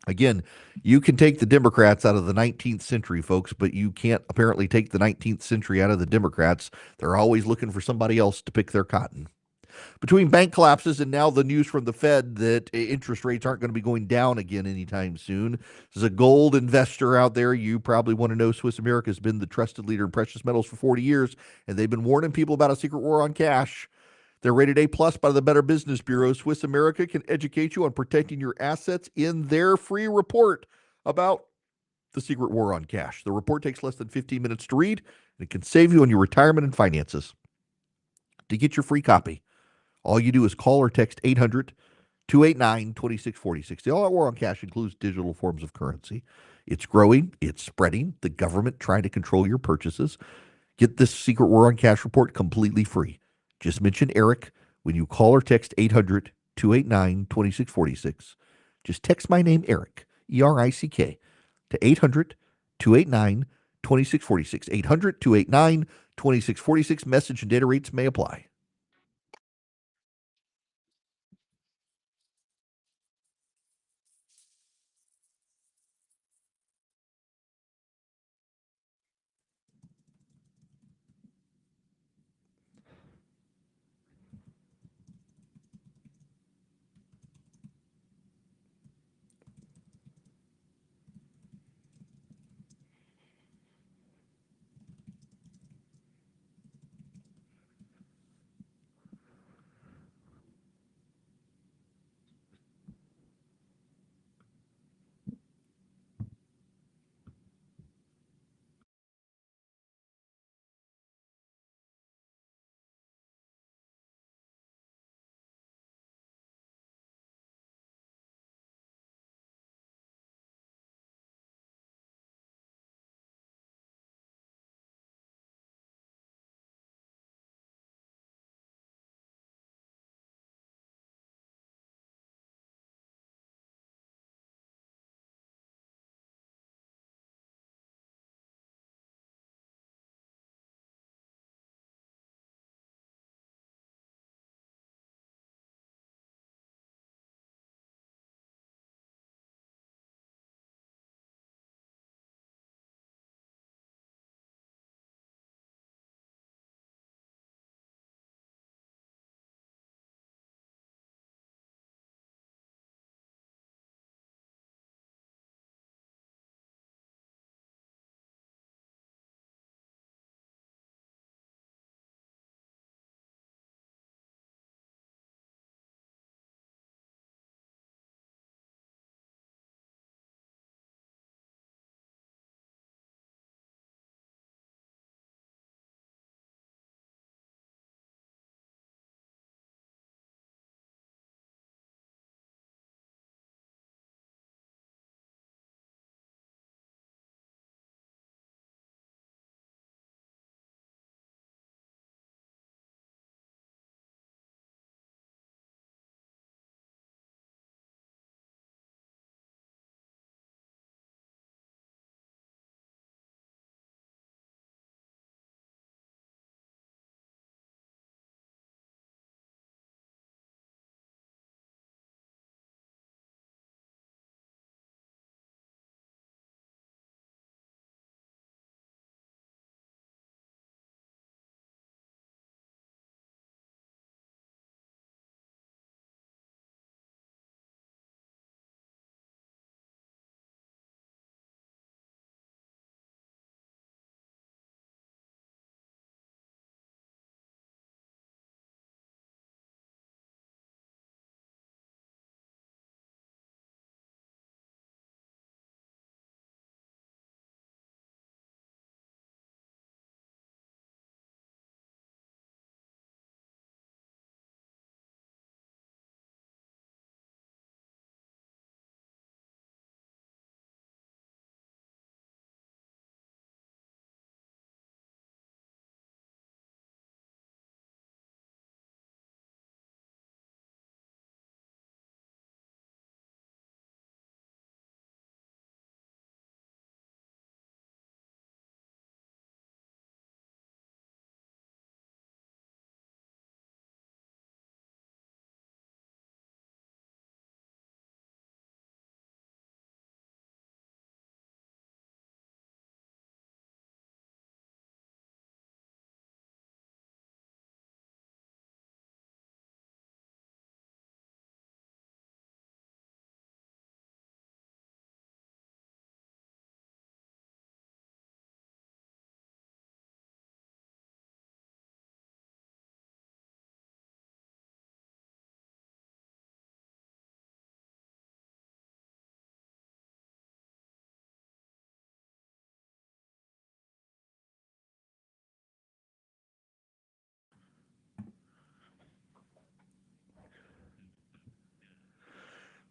Again, you can take the Democrats out of the 19th century, folks, but you can't apparently take the 19th century out of the Democrats. They're always looking for somebody else to pick their cotton. Between bank collapses and now the news from the Fed that interest rates aren't going to be going down again anytime soon, there's a gold investor out there. You probably want to know Swiss America has been the trusted leader in precious metals for 40 years, and they've been warning people about a secret war on cash. They're rated A+ by the Better Business Bureau. Swiss America can educate you on protecting your assets in their free report about the secret war on cash. The report takes less than 15 minutes to read, and it can save you on your retirement and finances. To get your free copy, all you do is call or text 800-289-2646. The All Out War on Cash includes digital forms of currency. It's growing, it's spreading, the government trying to control your purchases. Get this Secret War on Cash report completely free. Just mention Eric when you call or text 800-289-2646. Just text my name, Eric, E-R-I-C-K, to 800-289-2646. 800-289-2646. Message and data rates may apply.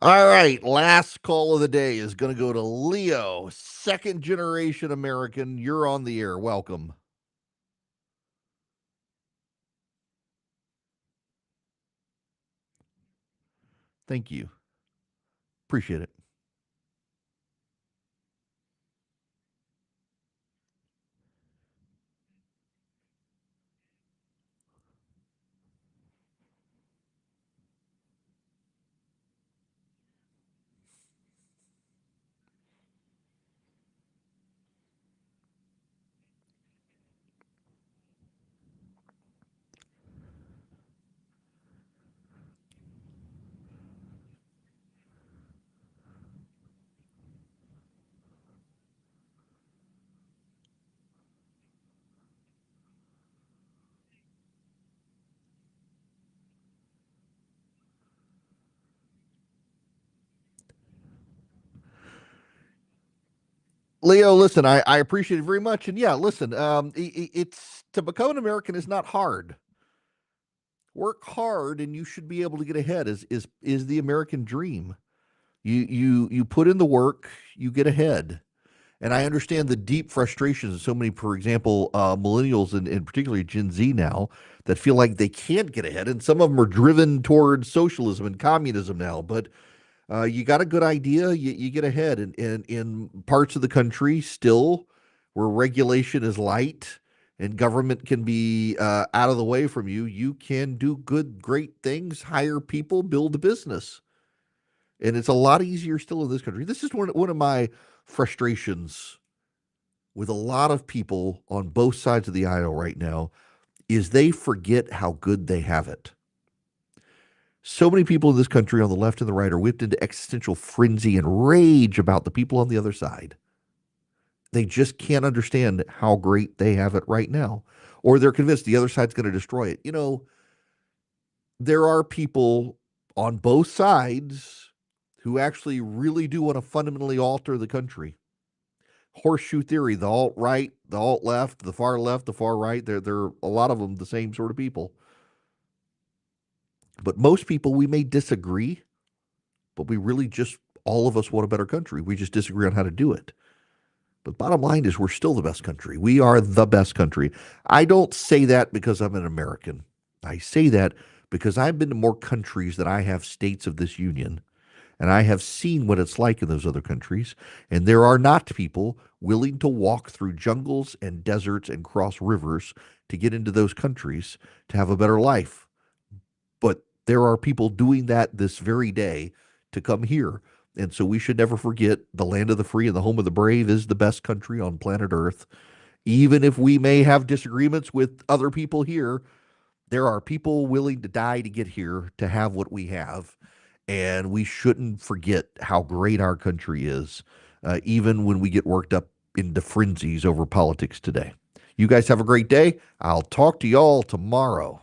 All right, last call of the day is going to go to Leo, second generation American. You're on the air. Welcome. Thank you. Appreciate it. Leo, listen, I appreciate it very much. And yeah, listen, it's to become an American is not hard. Work hard and you should be able to get ahead is the American dream. You put in the work, you get ahead. And I understand the deep frustrations of so many, for example, millennials and particularly Gen Z now that feel like they can't get ahead. And some of them are driven towards socialism and communism now. But you got a good idea, you get ahead. And in parts of the country still where regulation is light and government can be out of the way from you, you can do good, great things, hire people, build a business. And it's a lot easier still in this country. This is one of my frustrations with a lot of people on both sides of the aisle right now is they forget how good they have it. So many people in this country on the left and the right are whipped into existential frenzy and rage about the people on the other side. They just can't understand how great they have it right now. Or they're convinced the other side's going to destroy it. You know, there are people on both sides who actually really do want to fundamentally alter the country. Horseshoe theory, the alt right, the alt left, the far left, the far right, they're a lot of them the same sort of people. But most people, we may disagree, but we really just, all of us want a better country. We just disagree on how to do it. But bottom line is we're still the best country. We are the best country. I don't say that because I'm an American. I say that because I've been to more countries than I have states of this union. And I have seen what it's like in those other countries. And there are not people willing to walk through jungles and deserts and cross rivers to get into those countries to have a better life. But there are people doing that this very day to come here. And so we should never forget the land of the free and the home of the brave is the best country on planet Earth. Even if we may have disagreements with other people here, there are people willing to die to get here to have what we have. And we shouldn't forget how great our country is, even when we get worked up into frenzies over politics today. You guys have a great day. I'll talk to y'all tomorrow.